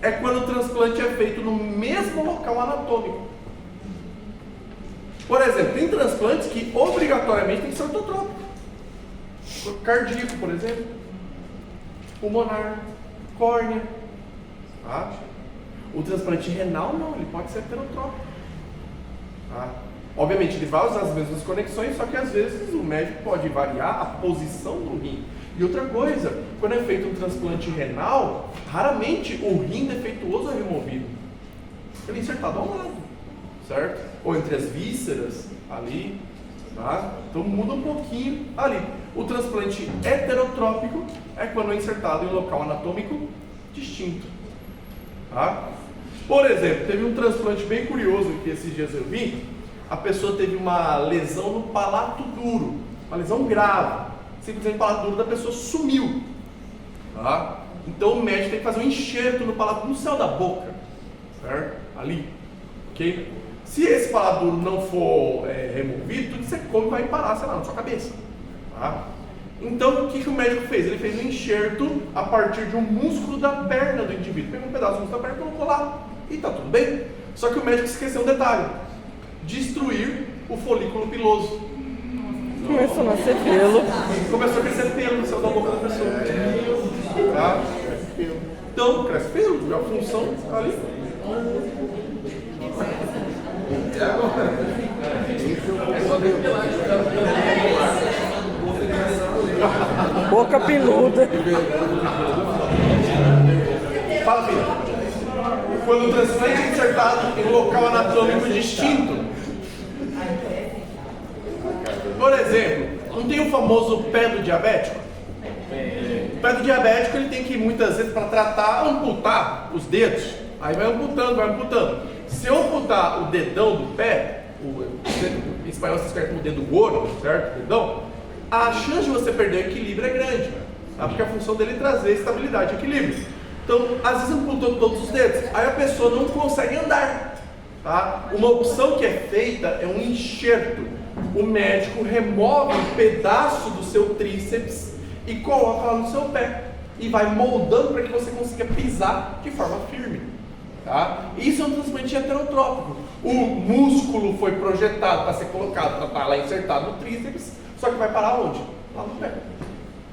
[SPEAKER 1] é quando o transplante é feito no mesmo local anatômico. Por exemplo, tem transplantes que obrigatoriamente tem que ser ortotrópico. Cardíaco, por exemplo. Pulmonar, córnea. Tá? O transplante renal não, ele pode ser heterotrópico. Tá? Obviamente ele vai usar as mesmas conexões, só que às vezes o médico pode variar a posição do rim. E outra coisa, quando é feito um transplante renal, raramente o rim defeituoso é removido. Ele é insertado ao lado, certo? Ou entre as vísceras, ali. Tá? Então muda um pouquinho ali. O transplante heterotrópico é quando é insertado em um local anatômico distinto. Tá? Por exemplo, teve um transplante bem curioso que esses dias eu vi. A pessoa teve uma lesão no palato duro, uma lesão grave. Simplesmente o palato duro da pessoa sumiu. Tá? Então o médico tem que fazer um enxerto no palato, no céu da boca, certo? Ali. Ok? Se esse palato duro não for removido, tudo que você come vai parar, sei lá, na sua cabeça. Tá? Então o que o médico fez? Ele fez um enxerto a partir de um músculo da perna do indivíduo. Pegou um pedaço do músculo da perna e colocou lá. E tá tudo bem. Só que o médico esqueceu um detalhe: destruir o folículo piloso.
[SPEAKER 3] Começou a nascer pelo.
[SPEAKER 1] Começou a crescer pelo no céu da boca da pessoa. Tá? Então, cresce pelo, a função tá ali.
[SPEAKER 3] Boca peluda.
[SPEAKER 1] Fala, filho. Quando o transplante é insertado em um local anatômico distinto. Por exemplo, não tem o famoso pé do diabético? O pé do diabético ele tem que muitas vezes para tratar, amputar os dedos. Aí vai amputando, vai amputando. Se eu amputar o dedão do pé, em espanhol se escreve como dedo gordo, certo? Dedão. A chance de você perder o equilíbrio é grande, tá? Porque a função dele é trazer estabilidade e equilíbrio. Então, às vezes amputou todos os dedos, aí a pessoa não consegue andar, tá? Uma opção que é feita é um enxerto. O médico remove um pedaço do seu tríceps e coloca lá no seu pé e vai moldando para que você consiga pisar de forma firme, tá? Isso é um transplante heterotrópico. O músculo foi projetado para ser colocado, para estar lá insertado no tríceps, só que vai parar onde? Lá no pé.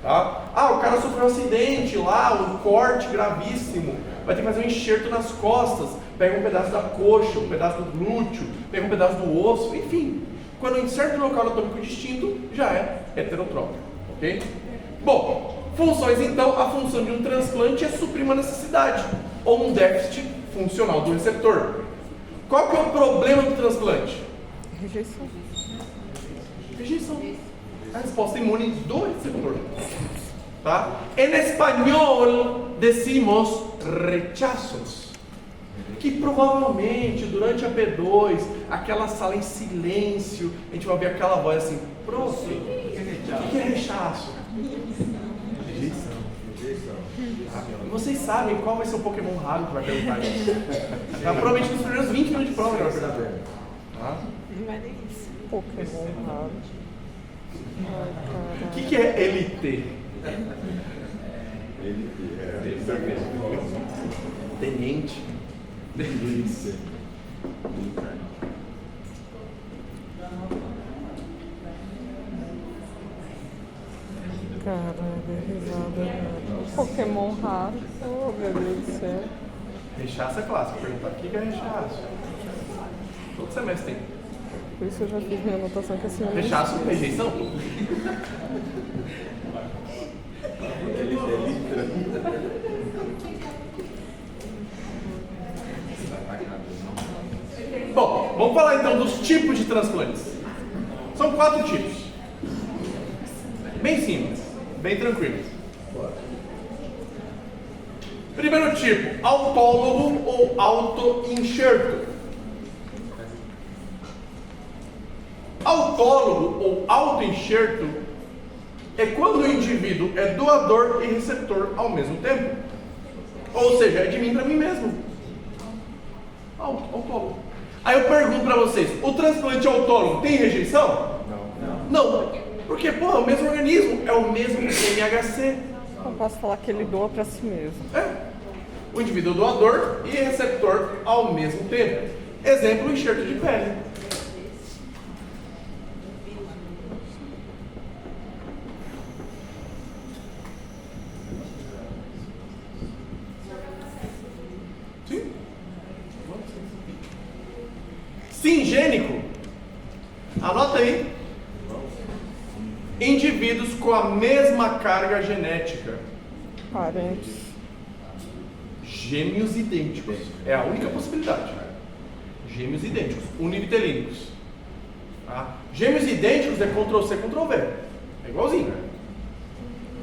[SPEAKER 1] Tá? O cara sofreu um acidente lá, um corte gravíssimo, vai ter que fazer um enxerto nas costas, pega um pedaço da coxa, um pedaço do glúteo, pega um pedaço do osso, enfim. Quando inserta no local anatômico distinto, já é heterotrópico, ok? Bom, funções então, a função de um transplante é suprir uma necessidade ou um déficit funcional do receptor. Qual que é o problema do transplante?
[SPEAKER 3] Rejeição.
[SPEAKER 1] Rejeição. A resposta imune do receptor. Tá? Em espanhol, decimos rechazos. Que provavelmente durante a P2, aquela sala em silêncio, a gente vai ouvir aquela voz assim: prof, o que é rechaço? Rejeição. E vocês sabem qual vai ser o Pokémon raro que vai perguntar isso? Provavelmente nos primeiros 20 minutos de prova ele vai perguntar. Tá?
[SPEAKER 7] Não vai nem isso.
[SPEAKER 3] Pokémon raro.
[SPEAKER 1] O que é LT? Tenente. Delícia.
[SPEAKER 3] Caralho, risada. Pokémon raro. Oh, meu Deus do céu.
[SPEAKER 1] Rechaço é clássico. Perguntar o que é rechaço? Todo semestre tem.
[SPEAKER 3] Por isso eu já fiz minha anotação que assim.
[SPEAKER 1] Rechaço, rejeição? Bom, vamos falar então dos tipos de transplantes. São 4 tipos. Bem simples, bem tranquilos. Primeiro tipo, autólogo ou auto-enxerto. Autólogo ou auto-enxerto é quando o indivíduo é doador e receptor ao mesmo tempo. Ou seja, é de mim para mim mesmo. Autólogo. Aí eu pergunto para vocês, o transplante autólogo tem rejeição? Não. Porque, é o mesmo organismo, é o mesmo MHC.
[SPEAKER 3] Não posso falar que ele doa para si mesmo.
[SPEAKER 1] O indivíduo é doador e receptor ao mesmo tempo. Exemplo, enxerto de pele. Sim? Singênico. Anota aí. Indivíduos com a mesma carga genética.
[SPEAKER 3] Parentes.
[SPEAKER 1] Gêmeos idênticos. É a única possibilidade. Gêmeos idênticos, univitelínicos. Tá? Gêmeos idênticos é Ctrl+C, Ctrl+V. É igualzinho.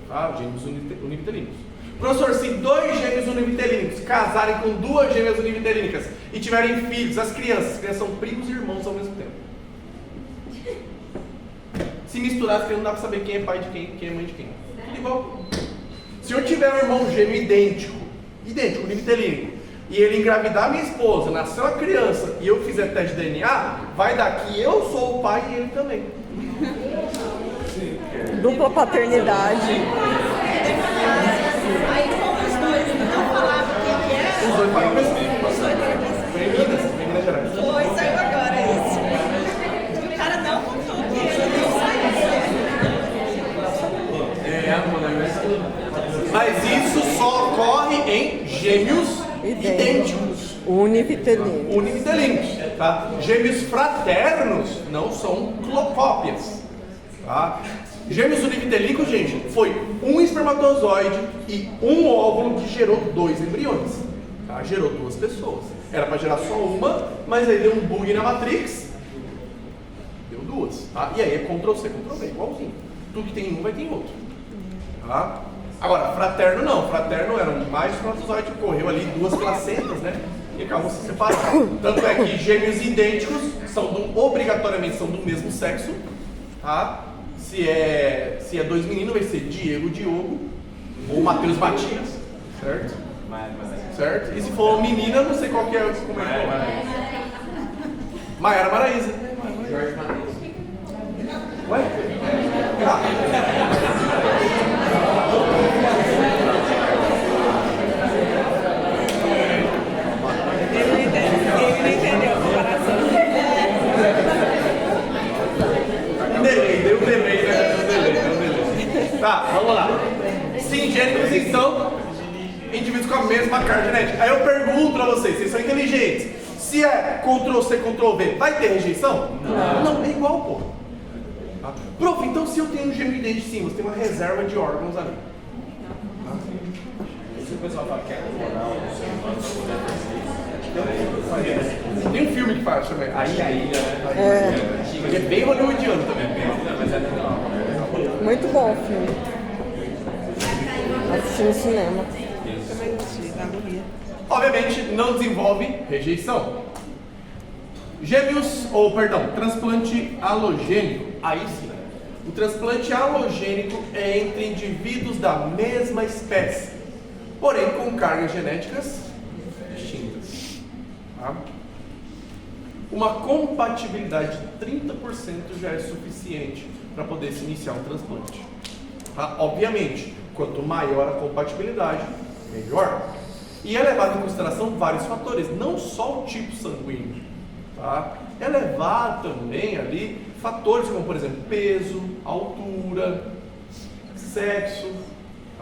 [SPEAKER 1] Tá? Gêmeos univitelínicos. Professor, se 2 gêmeos univitelínicos casarem com 2 gêmeas univitelínicas e tiverem filhos, as crianças são primos e irmãos ao mesmo tempo. Se misturar, não dá pra saber quem é pai de quem é mãe de quem. Tudo igual. Se eu tiver um irmão gêmeo idêntico, univitelínico, e ele engravidar minha esposa, nasceu a criança e eu fizer teste de DNA, vai dar que eu sou o pai e ele também.
[SPEAKER 3] Dupla paternidade.
[SPEAKER 7] Aí como os dois não falavam o que era,
[SPEAKER 1] Os dois pagam o mesmo. Foi em Minas Gerais.
[SPEAKER 7] foi, saiu agora isso. E o cara não contou que ele não sabia.
[SPEAKER 1] Mas isso só ocorre em gêmeos idênticos. Univitelíneos. Tá? Gêmeos fraternos não são cópias. Tá? Gêmeos univitelínicos, gente, foi um espermatozoide e um óvulo que gerou 2 embriões. Tá? Gerou 2 pessoas. Era para gerar só uma, mas aí deu um bug na matrix. Deu 2. Tá? E aí é Ctrl+C, Ctrl+V, igualzinho. Tudo que tem em um vai ter em outro. Tá? Agora, fraterno não. Fraterno era mais espermatozoide, correu ali 2 placentas, né? e acabam se separando. Tanto é que gêmeos idênticos obrigatoriamente são do mesmo sexo, tá? Se é 2 meninos, vai ser Diego, Diogo, ou Matheus, Matias, certo? Certo? E se for menina, não sei qual que é, como é que é. Maiara Maraísa.
[SPEAKER 5] Jorge Matheus.
[SPEAKER 1] Ué? Tá.
[SPEAKER 3] Ele não entendeu a comparação.
[SPEAKER 1] Deu um delay, né? Deu um delay. Tá, vamos lá. Singênicos, então, indivíduos com a mesma carga genética. Aí eu pergunto pra vocês são inteligentes. Se é Ctrl-C, Ctrl-V, vai ter rejeição? Não, é igual, pô. Tá? Prof, então se eu tenho um gêmeo idêntico, sim, você tem uma reserva de órgãos ali.
[SPEAKER 6] Se o pessoal fala que é hormonal, não sei,
[SPEAKER 1] Tem um filme que faz também.
[SPEAKER 2] Aí, né?
[SPEAKER 1] Ele é bem hollywoodiano também.
[SPEAKER 2] Mas é legal.
[SPEAKER 3] Muito bom o filme. Assisti no cinema.
[SPEAKER 8] Também gostei, da agonia.
[SPEAKER 1] Obviamente não desenvolve rejeição. Transplante halogênico. Aí sim. O transplante halogênico é entre indivíduos da mesma espécie, porém com cargas genéticas distintas. Tá? Uma compatibilidade de 30% já é suficiente para poder se iniciar um transplante. Tá? Obviamente, quanto maior a compatibilidade, melhor. E é levado em consideração vários fatores, não só o tipo sanguíneo. Tá? É levado também ali fatores como, por exemplo, peso, altura, sexo.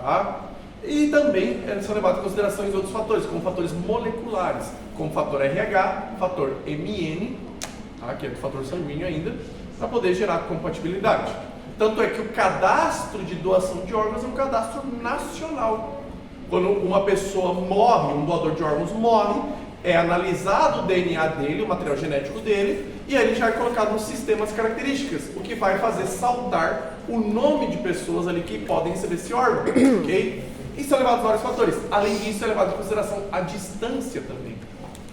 [SPEAKER 1] Tá? E também são levados em consideração outros fatores, como fatores moleculares, como fator RH, fator MN, tá? Que é do fator sanguíneo ainda, para poder gerar compatibilidade. Tanto é que o cadastro de doação de órgãos é um cadastro nacional. Quando uma pessoa morre, um doador de órgãos morre, é analisado o DNA dele, o material genético dele, e aí ele já é colocado nos sistemas características, o que vai fazer saltar o nome de pessoas ali que podem receber esse órgão, ok? E são levados vários fatores. Além disso, é levado em consideração a distância também,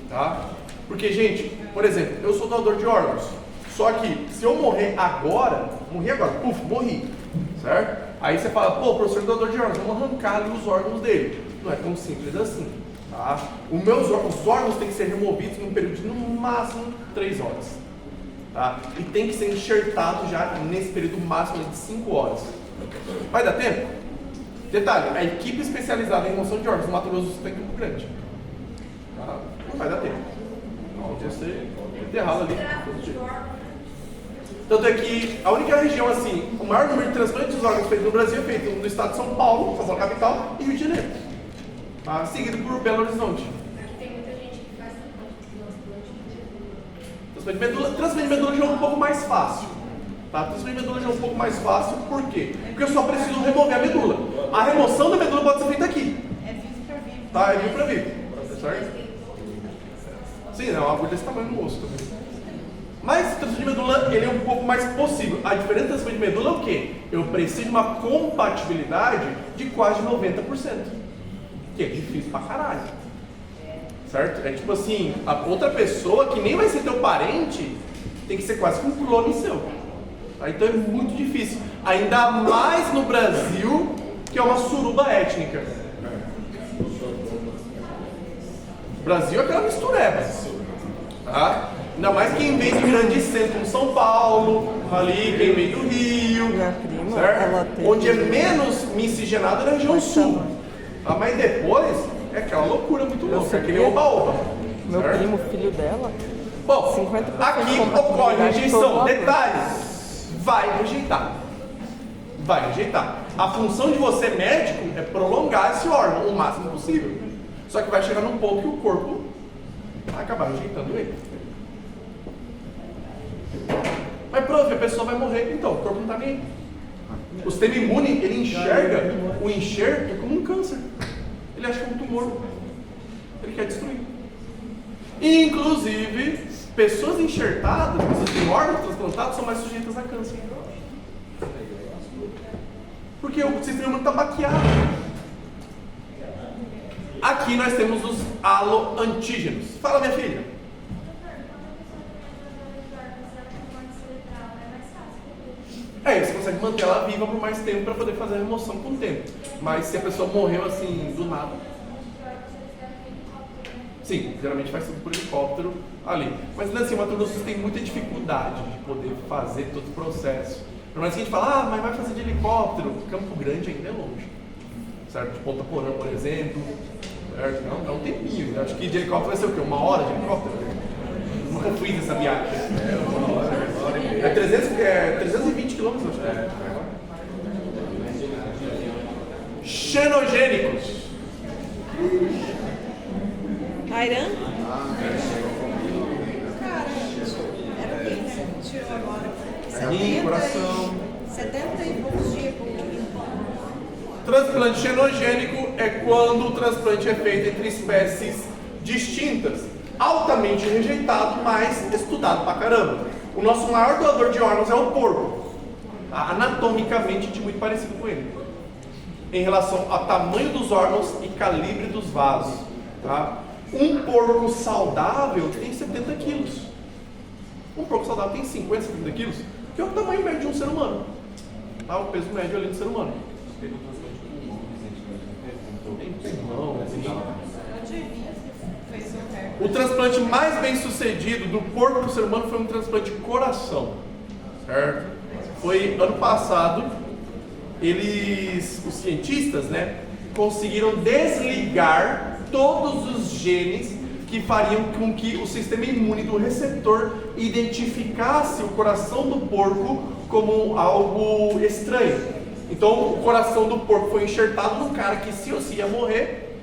[SPEAKER 1] tá? Porque, gente, por exemplo, eu sou doador de órgãos, só que se eu morri agora, morri, certo? Aí você fala, pô, professor doador de órgãos, vamos arrancar ali os órgãos dele. Não é tão simples assim, tá? Os órgãos têm que ser removidos em um período de, no máximo, 3 horas, tá? E tem que ser enxertado já nesse período máximo de 5 horas. Vai dar tempo? Detalhe, a equipe especializada em remoção de órgãos no Mato Grosso do Sul tem Campo Grande. Tá? Não vai dar tempo. Pode ser enterrado ali. Tanto é que a única região assim, o maior número de transplantes de órgãos feitos no Brasil é feito no estado de São Paulo capital, e Rio de Janeiro. Tá? Seguido por Belo Horizonte.
[SPEAKER 4] Aqui tem muita gente que faz
[SPEAKER 1] Transplante de medula. Transplante de medula já é um pouco mais fácil. Tá? Transplante de medula já é um pouco mais fácil, por quê? Porque eu só preciso remover a medula. A remoção da medula pode ser feita aqui.
[SPEAKER 8] É vivo para vivo.
[SPEAKER 1] Tá? É vivo para vivo. Certo? Sim, é uma agulha desse tamanho no osso também. Mas o transplante de medula, ele é um pouco mais possível. A diferença do transplante de medula é o quê? Eu preciso de uma compatibilidade de quase 90%. Que é difícil pra caralho. Certo? É tipo assim, a outra pessoa que nem vai ser teu parente, tem que ser quase que um clone seu. Tá? Então é muito difícil. Ainda mais no Brasil, que é uma suruba étnica. O Brasil é aquela mistureba. Tá? Ainda mais quem vem de grande centro como São Paulo, ali, quem vem do Rio,
[SPEAKER 3] Minha prima,
[SPEAKER 1] certo?
[SPEAKER 3] ela teve...
[SPEAKER 1] Onde é menos miscigenado é na região sul. Tá? Mas depois é aquela loucura muito louca, aquele oba-oba.
[SPEAKER 3] Meu
[SPEAKER 1] certo?
[SPEAKER 3] primo, filho dela,
[SPEAKER 1] Bom,
[SPEAKER 3] 50%
[SPEAKER 1] aqui ocorre rejeição. Detalhes, vai rejeitar. Vai rejeitar. A função de você médico é prolongar esse órgão o máximo possível. Só que vai chegar num ponto que o corpo vai acabar rejeitando ele. Mas prof, a pessoa vai morrer, então o corpo não está nem aí. O sistema imune, ele enxerga o enxerto como um câncer. Ele acha que é um tumor. Ele quer destruir. Inclusive, pessoas enxertadas, pessoas que têm órgãos transplantados, são mais sujeitas a câncer. Porque o sistema imune está baqueado. Aqui Aqui nós temos os aloantígenos. Fala, minha filha. Você consegue manter ela viva por mais tempo para poder fazer a remoção com o tempo. Mas se a pessoa morreu assim do nada, sim, geralmente faz tudo por helicóptero ali. Mas assim, Mato Grosso tem muita dificuldade de poder fazer todo o processo. Por mais que a gente fala, mas vai fazer de helicóptero, Campo Grande ainda é longe. Certo? De Ponta Porã, por exemplo. Certo? Não, é um tempinho. Eu acho que de helicóptero vai ser o quê? 1 hora de helicóptero? Nunca fiz essa viagem. É 320 quilômetros, acho que é. Xenogênicos.
[SPEAKER 8] Irã? Cara, era o que você tirou agora?
[SPEAKER 1] Rim, coração.
[SPEAKER 8] 70 e poucos dias por
[SPEAKER 1] Transplante xenogênico é quando o transplante é feito entre espécies distintas, altamente rejeitado, mas estudado pra caramba. O nosso maior doador de órgãos é o porco, tá? Anatomicamente a gente é muito parecido com ele, em relação ao tamanho dos órgãos e calibre dos vasos, tá? Um porco saudável tem 70 quilos. Um porco saudável tem 50, 70 quilos, que é o tamanho médio de um ser humano, tá? O peso médio ali do ser humano. O transplante mais bem sucedido do porco para o ser humano foi um transplante de coração, certo? Foi ano passado, os cientistas, né, conseguiram desligar todos os genes que fariam com que o sistema imune do receptor identificasse o coração do porco como algo estranho. Então o coração do porco foi enxertado no cara que sim ou sim ia morrer,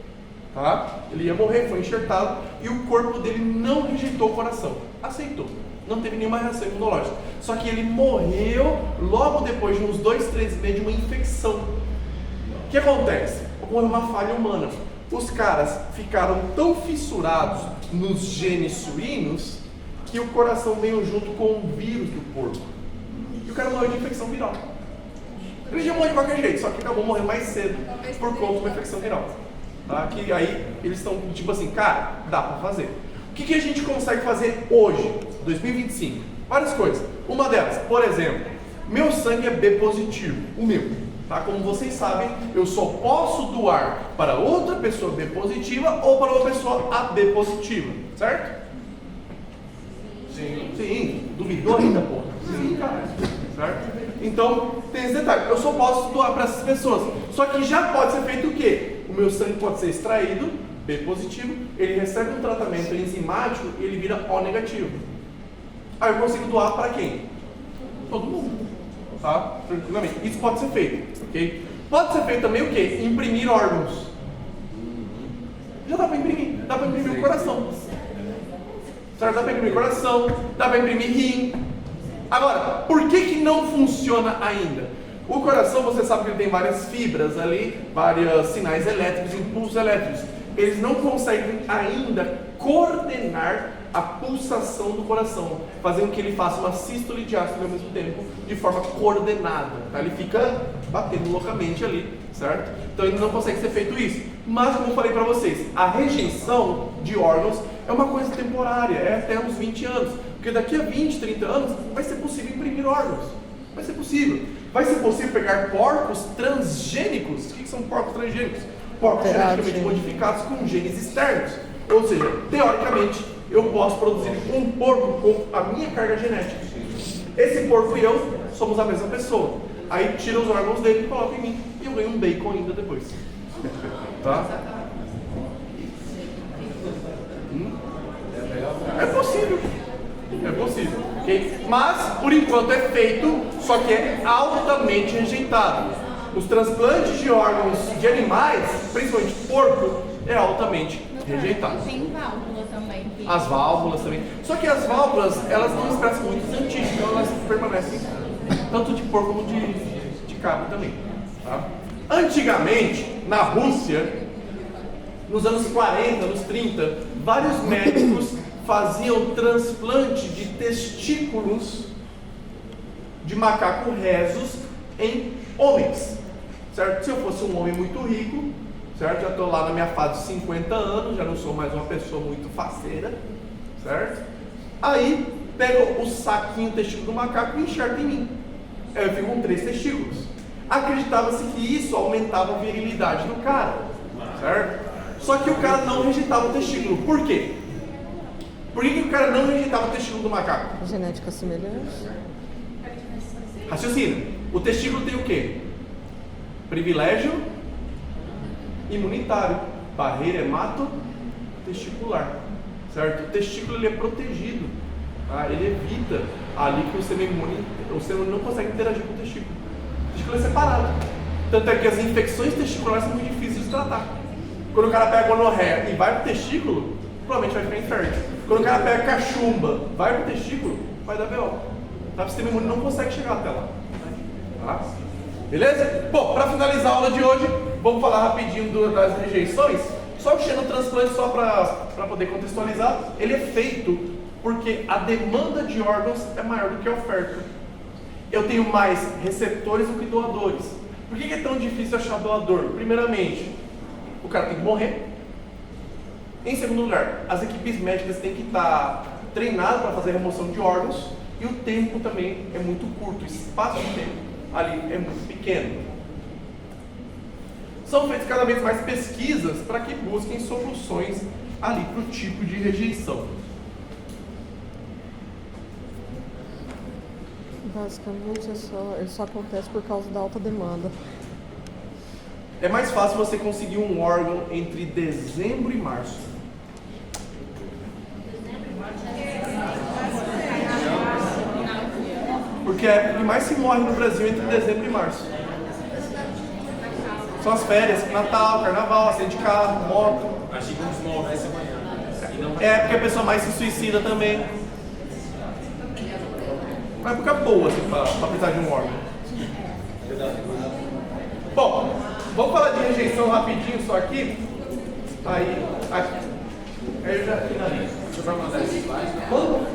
[SPEAKER 1] tá? Ele ia morrer, foi enxertado e o corpo dele não rejeitou o coração, aceitou, não teve nenhuma reação imunológica. Só que ele morreu logo depois de uns 2, 3 meses de uma infecção. O que acontece? Ocorreu uma falha humana. Os caras ficaram tão fissurados nos genes suínos que o coração veio junto com o vírus do porco. E o cara morreu de infecção viral. Ele já morreu de qualquer jeito, só que acabou morrendo mais cedo por conta de uma infecção viral. Tá? Que aí eles estão tipo assim, cara, dá pra fazer. O que a gente consegue fazer hoje, 2025? Várias coisas. Uma delas, por exemplo, meu sangue é B positivo, o meu. Tá? Como vocês sabem, eu só posso doar para outra pessoa B positiva ou para uma pessoa AB positiva, certo? Sim, duvidou ainda, porra? Sim, cara. Certo? Então, tem esse detalhe. Eu só posso doar para essas pessoas. Só que já pode ser feito o quê? O meu sangue pode ser extraído, B positivo, ele recebe um tratamento enzimático e ele vira O negativo. Aí eu consigo doar para quem? Todo mundo. Tá? Tranquilamente. Isso pode ser feito, ok? Pode ser feito também o quê? Imprimir órgãos. Já dá para imprimir. Dá para imprimir o coração. Certo? Dá para imprimir o coração, dá para imprimir rim. Agora, por que não funciona ainda? O coração, você sabe que ele tem várias fibras ali, vários sinais elétricos, impulsos elétricos. Eles não conseguem ainda coordenar a pulsação do coração, fazendo com que ele faça uma sístole e diástole ao mesmo tempo, de forma coordenada. Tá? Ele fica batendo loucamente ali, certo? Então ele não consegue ser feito isso. Mas, como eu falei para vocês, a rejeição de órgãos é uma coisa temporária, é até uns 20 anos. Porque daqui a 20, 30 anos vai ser possível imprimir órgãos. Vai ser possível. Vai ser possível pegar porcos transgênicos. O que são porcos transgênicos? Porcos geneticamente modificados com genes externos. Ou seja, teoricamente, eu posso produzir um porco com a minha carga genética. Esse porco e eu somos a mesma pessoa. Aí tira os órgãos dele e coloca em mim. E eu ganho um bacon ainda depois. Tá? É possível. É possível, ok? Mas, por enquanto, é feito, só que é altamente rejeitado. Os transplantes de órgãos de animais, principalmente porco, é altamente rejeitado.
[SPEAKER 7] Tem válvula também.
[SPEAKER 1] As válvulas também. Só que as válvulas, elas não expressam muito antigas, então elas permanecem tanto de porco como de cabra também. Tá? Antigamente, na Rússia, nos anos 40, anos 30, vários médicos faziam transplante de testículos de macaco rhesus em homens, certo? Se eu fosse um homem muito rico, certo? Já estou lá na minha fase de 50 anos, já não sou mais uma pessoa muito faceira, certo? Aí, pego o saquinho, o testículo do macaco e enxerto em mim. Aí eu fico com 3 testículos. Acreditava-se que isso aumentava a virilidade do cara, certo? Só que o cara não rejeitava o testículo. Por quê? Por que o cara não rejeitava o testículo do macaco?
[SPEAKER 3] Genética semelhante.
[SPEAKER 1] Raciocina. O testículo tem o quê? Privilégio imunitário. Barreira hematotesticular. Certo? O testículo ele é protegido. Tá? Ele evita ali que o sistema imune não consegue interagir com o testículo. O testículo é separado. Tanto é que as infecções testiculares são muito difíceis de tratar. Quando o cara pega gonorreia e vai pro testículo, provavelmente vai ficar infértil. Quando o cara pega cachumba, vai pro testículo, vai dar BO. Tá? O sistema imune não consegue chegar até lá. Tá? Beleza? Bom, para finalizar a aula de hoje, vamos falar rapidinho das rejeições. Só que o xenotransplante, só para poder contextualizar, ele é feito porque a demanda de órgãos é maior do que a oferta. Eu tenho mais receptores do que doadores. Por que é tão difícil achar doador? Primeiramente, o cara tem que morrer. Em segundo lugar, as equipes médicas têm que estar treinadas para fazer a remoção de órgãos. E o tempo também é muito curto, o espaço de tempo ali é muito pequeno. São feitas cada vez mais pesquisas para que busquem soluções ali para o tipo de rejeição.
[SPEAKER 3] Basicamente, ele só acontece por causa da alta demanda.
[SPEAKER 1] É mais fácil você conseguir um órgão entre dezembro e março. Porque é a época que mais se morre no Brasil entre dezembro e março. São as férias, Natal, Carnaval, acidente de carro, moto.
[SPEAKER 2] Achei que uns 9 essa manhã.
[SPEAKER 1] É a época que a pessoa mais se suicida também. Uma época boa assim, para precisar de um órgão. Bom, vamos falar de rejeição rapidinho só aqui. Aí eu já finalizo.
[SPEAKER 2] Você vai mandar esse slide?
[SPEAKER 1] Quando?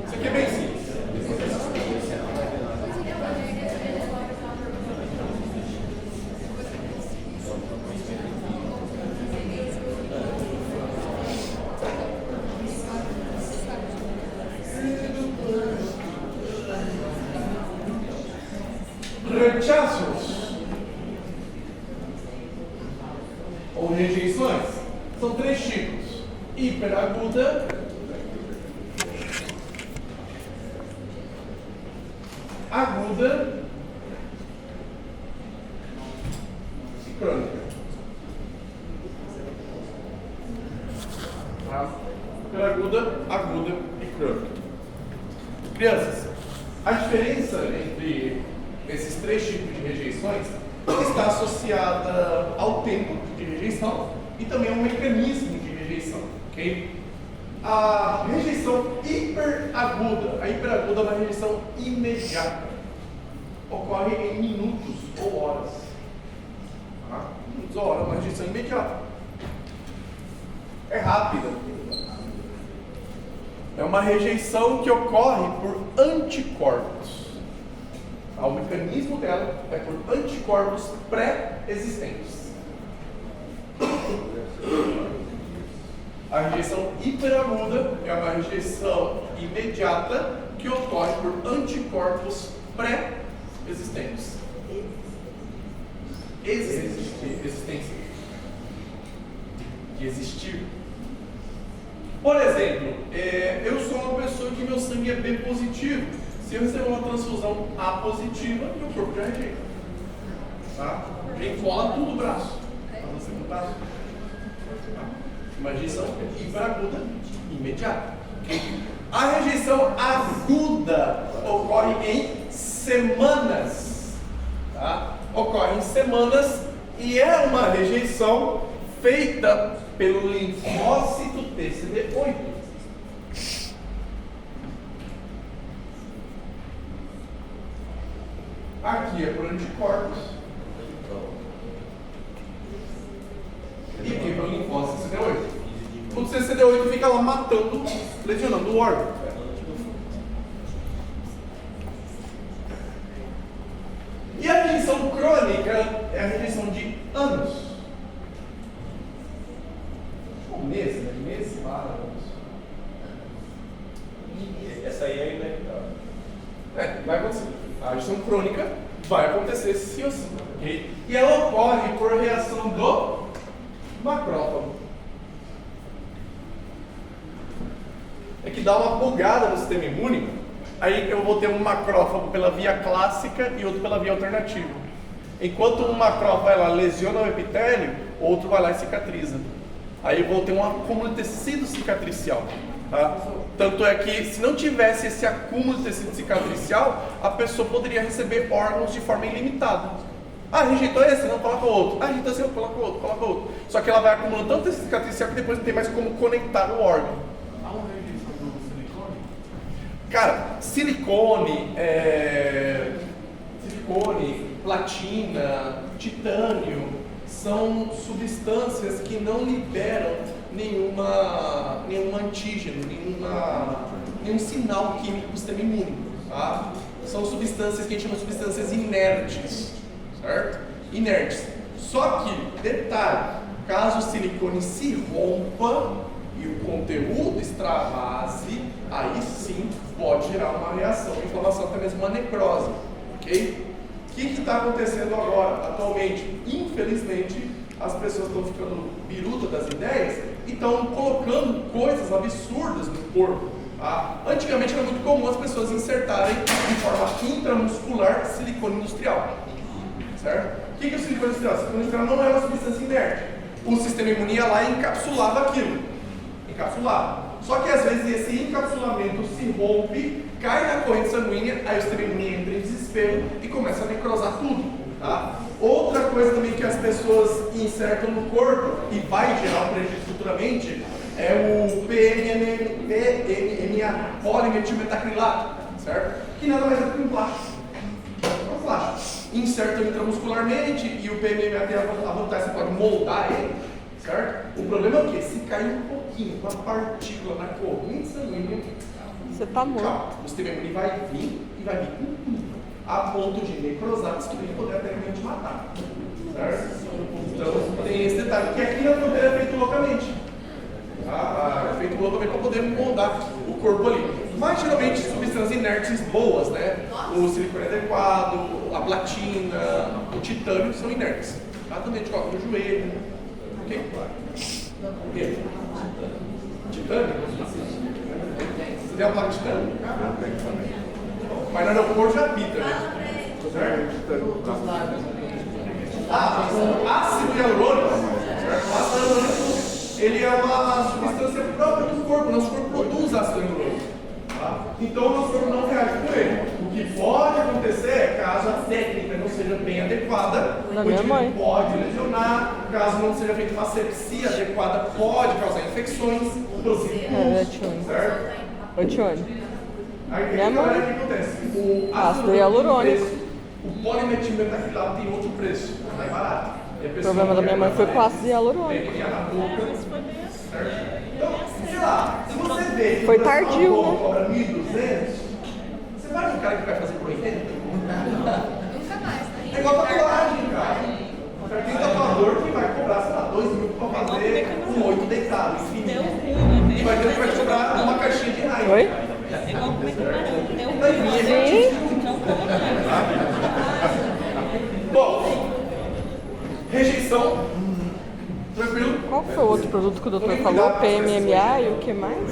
[SPEAKER 1] Isso aqui é bem simples. Rechazos ou rejeições são 3 tipos: hiperaguda, aguda e crônica. Tá? Hiperaguda, aguda e crônica. Crianças, a diferença entre esses 3 tipos de rejeições está associada ao tempo de rejeição e também ao mecanismo de rejeição, ok? A rejeição hiperaguda, a hiperaguda é uma rejeição imediata, ocorre em minutos ou horas, tá? Minutos ou horas, uma rejeição imediata, é rápida, é uma rejeição que ocorre por anticorpos. O mecanismo dela é por anticorpos pré-existentes. A rejeição hiperaguda é uma rejeição imediata que ocorre por anticorpos pré-existentes. Existência. De existir. Por exemplo, eu sou uma pessoa que meu sangue é B positivo. Se eu receber uma transfusão A positiva, meu corpo já rejeita. Tá? Encola tudo o braço. No braço. Tá? Uma rejeição hiperaguda imediata. A rejeição aguda ocorre em semanas. Tá? Ocorre em semanas e é uma rejeição feita pelo linfócito TCD8. Aqui é por anticorpos. E aqui é por linfócito CCD8. O CCD8 ela matando, lesionando o órgão. E a rejeição crônica é a rejeição de anos. Um mês, né? Mês, anos.
[SPEAKER 6] Essa aí é inevitável.
[SPEAKER 1] Vai acontecer. A rejeição crônica vai acontecer sim ou sim. Okay? E ela ocorre por reação do macrófago. É que dá uma bugada no sistema imune. Aí eu vou ter um macrófago pela via clássica e outro pela via alternativa. Enquanto um macrófago vai lá, lesiona o epitélio, outro vai lá e cicatriza. Aí eu vou ter um acúmulo de tecido cicatricial. Tá? Tanto é que se não tivesse esse acúmulo de tecido cicatricial, a pessoa poderia receber órgãos de forma ilimitada. Ah, rejeitou esse? Não, coloca outro. Ah, rejeitou esse? Coloca outro, coloca outro. Só que ela vai acumulando tanto tecido cicatricial que depois não tem mais como conectar o órgão.
[SPEAKER 9] Há uma rejeição do silicone?
[SPEAKER 1] Cara, silicone, platina, titânio são substâncias que não liberam nenhum antígeno, nenhum sinal químico do sistema imune. Tá? São substâncias que a gente chama de substâncias inertes, certo? Inertes. Só que, detalhe, caso o silicone se rompa e o conteúdo extravase, aí sim pode gerar uma reação, uma inflamação, até mesmo uma necrose, ok? O que está acontecendo agora, atualmente? Infelizmente, as pessoas estão ficando birutas das ideias e estão colocando coisas absurdas no corpo. Tá? Antigamente era muito comum as pessoas insertarem de forma intramuscular silicone industrial. Certo? O que é o silicone industrial? O silicone industrial não é uma substância inerte. O sistema imune ia lá e encapsulava aquilo. Encapsulava. Só que às vezes esse encapsulamento se rompe, cai na corrente sanguínea, aí o sistema imune entra em desespero e começa a necrosar tudo. Tá? Outra coisa também que as pessoas insertam no corpo e vai gerar um prejuízo futuramente é o PMMA, polimetilmetacrilato, certo? Que nada mais é do que um plástico. É um plástico. Insertam intramuscularmente e o PMMA tem a vantagem, você pode moldar ele, certo? O problema é o quê? Se cair um pouquinho, uma partícula na corrente sanguínea,
[SPEAKER 3] você tá morto.
[SPEAKER 1] o sistema imune vai vir e vai vir com tudo, a ponto de necrosar, destruir e poder até realmente matar, certo? Então tem esse detalhe, que aqui na fronteira é feito localmente. É feito localmente para poder moldar o corpo ali. Mas geralmente substâncias inertes boas, né? O silicone adequado, a platina, o titânio são inertes. Tá? Também a gente coloca no joelho. Ok? O quê? Titânio? Você tem uma placa de titânio? Mas no aeroporto já pita, né? Certo? Ácido hialurônico. O ácido hialurônico, ele é uma substância própria do corpo. Nosso corpo produz ácido hialurônico. Tá? Então o nosso corpo não reage com ele. O que pode acontecer é caso a técnica não seja bem adequada, o indivíduo pode lesionar, caso não seja feita uma asepsia adequada, pode causar infecções, inclusive certo?
[SPEAKER 3] Oi, Tione.
[SPEAKER 1] Aí o que acontece? O
[SPEAKER 3] ácido hialurônico.
[SPEAKER 1] O polimetilmetacrilato tem outro preço, mais barato.
[SPEAKER 3] O problema da minha mãe foi com o ácido hialurônico.
[SPEAKER 1] Então, sei lá, se você vê que
[SPEAKER 3] foi tardio, né?
[SPEAKER 1] Cobra 1.200, você vai no cara que vai fazer por 80?
[SPEAKER 7] Nunca mais, né?
[SPEAKER 1] É igual tatuagem, cara. Tem tatuador que vai cobrar, sei lá, 2.000 pra fazer um 8 deitado, enfim. E vai ter que vai cobrar uma caixinha de raio.
[SPEAKER 3] Oi?
[SPEAKER 7] É igual como é que o deu
[SPEAKER 3] Sim.
[SPEAKER 7] não conta.
[SPEAKER 1] Bom, rejeição. Tranquilo?
[SPEAKER 3] Qual foi o outro produto que o doutor falou? PMMA e o que mais?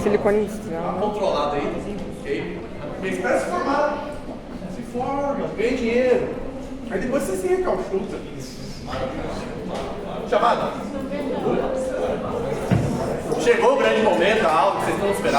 [SPEAKER 3] Silicone industrial.
[SPEAKER 1] Controlado aí, ok? Porque espera se formar. Se forma, ganha dinheiro. Aí depois você se recalchuta. Chamada. Chegou o grande momento, a aula que vocês não esperavam.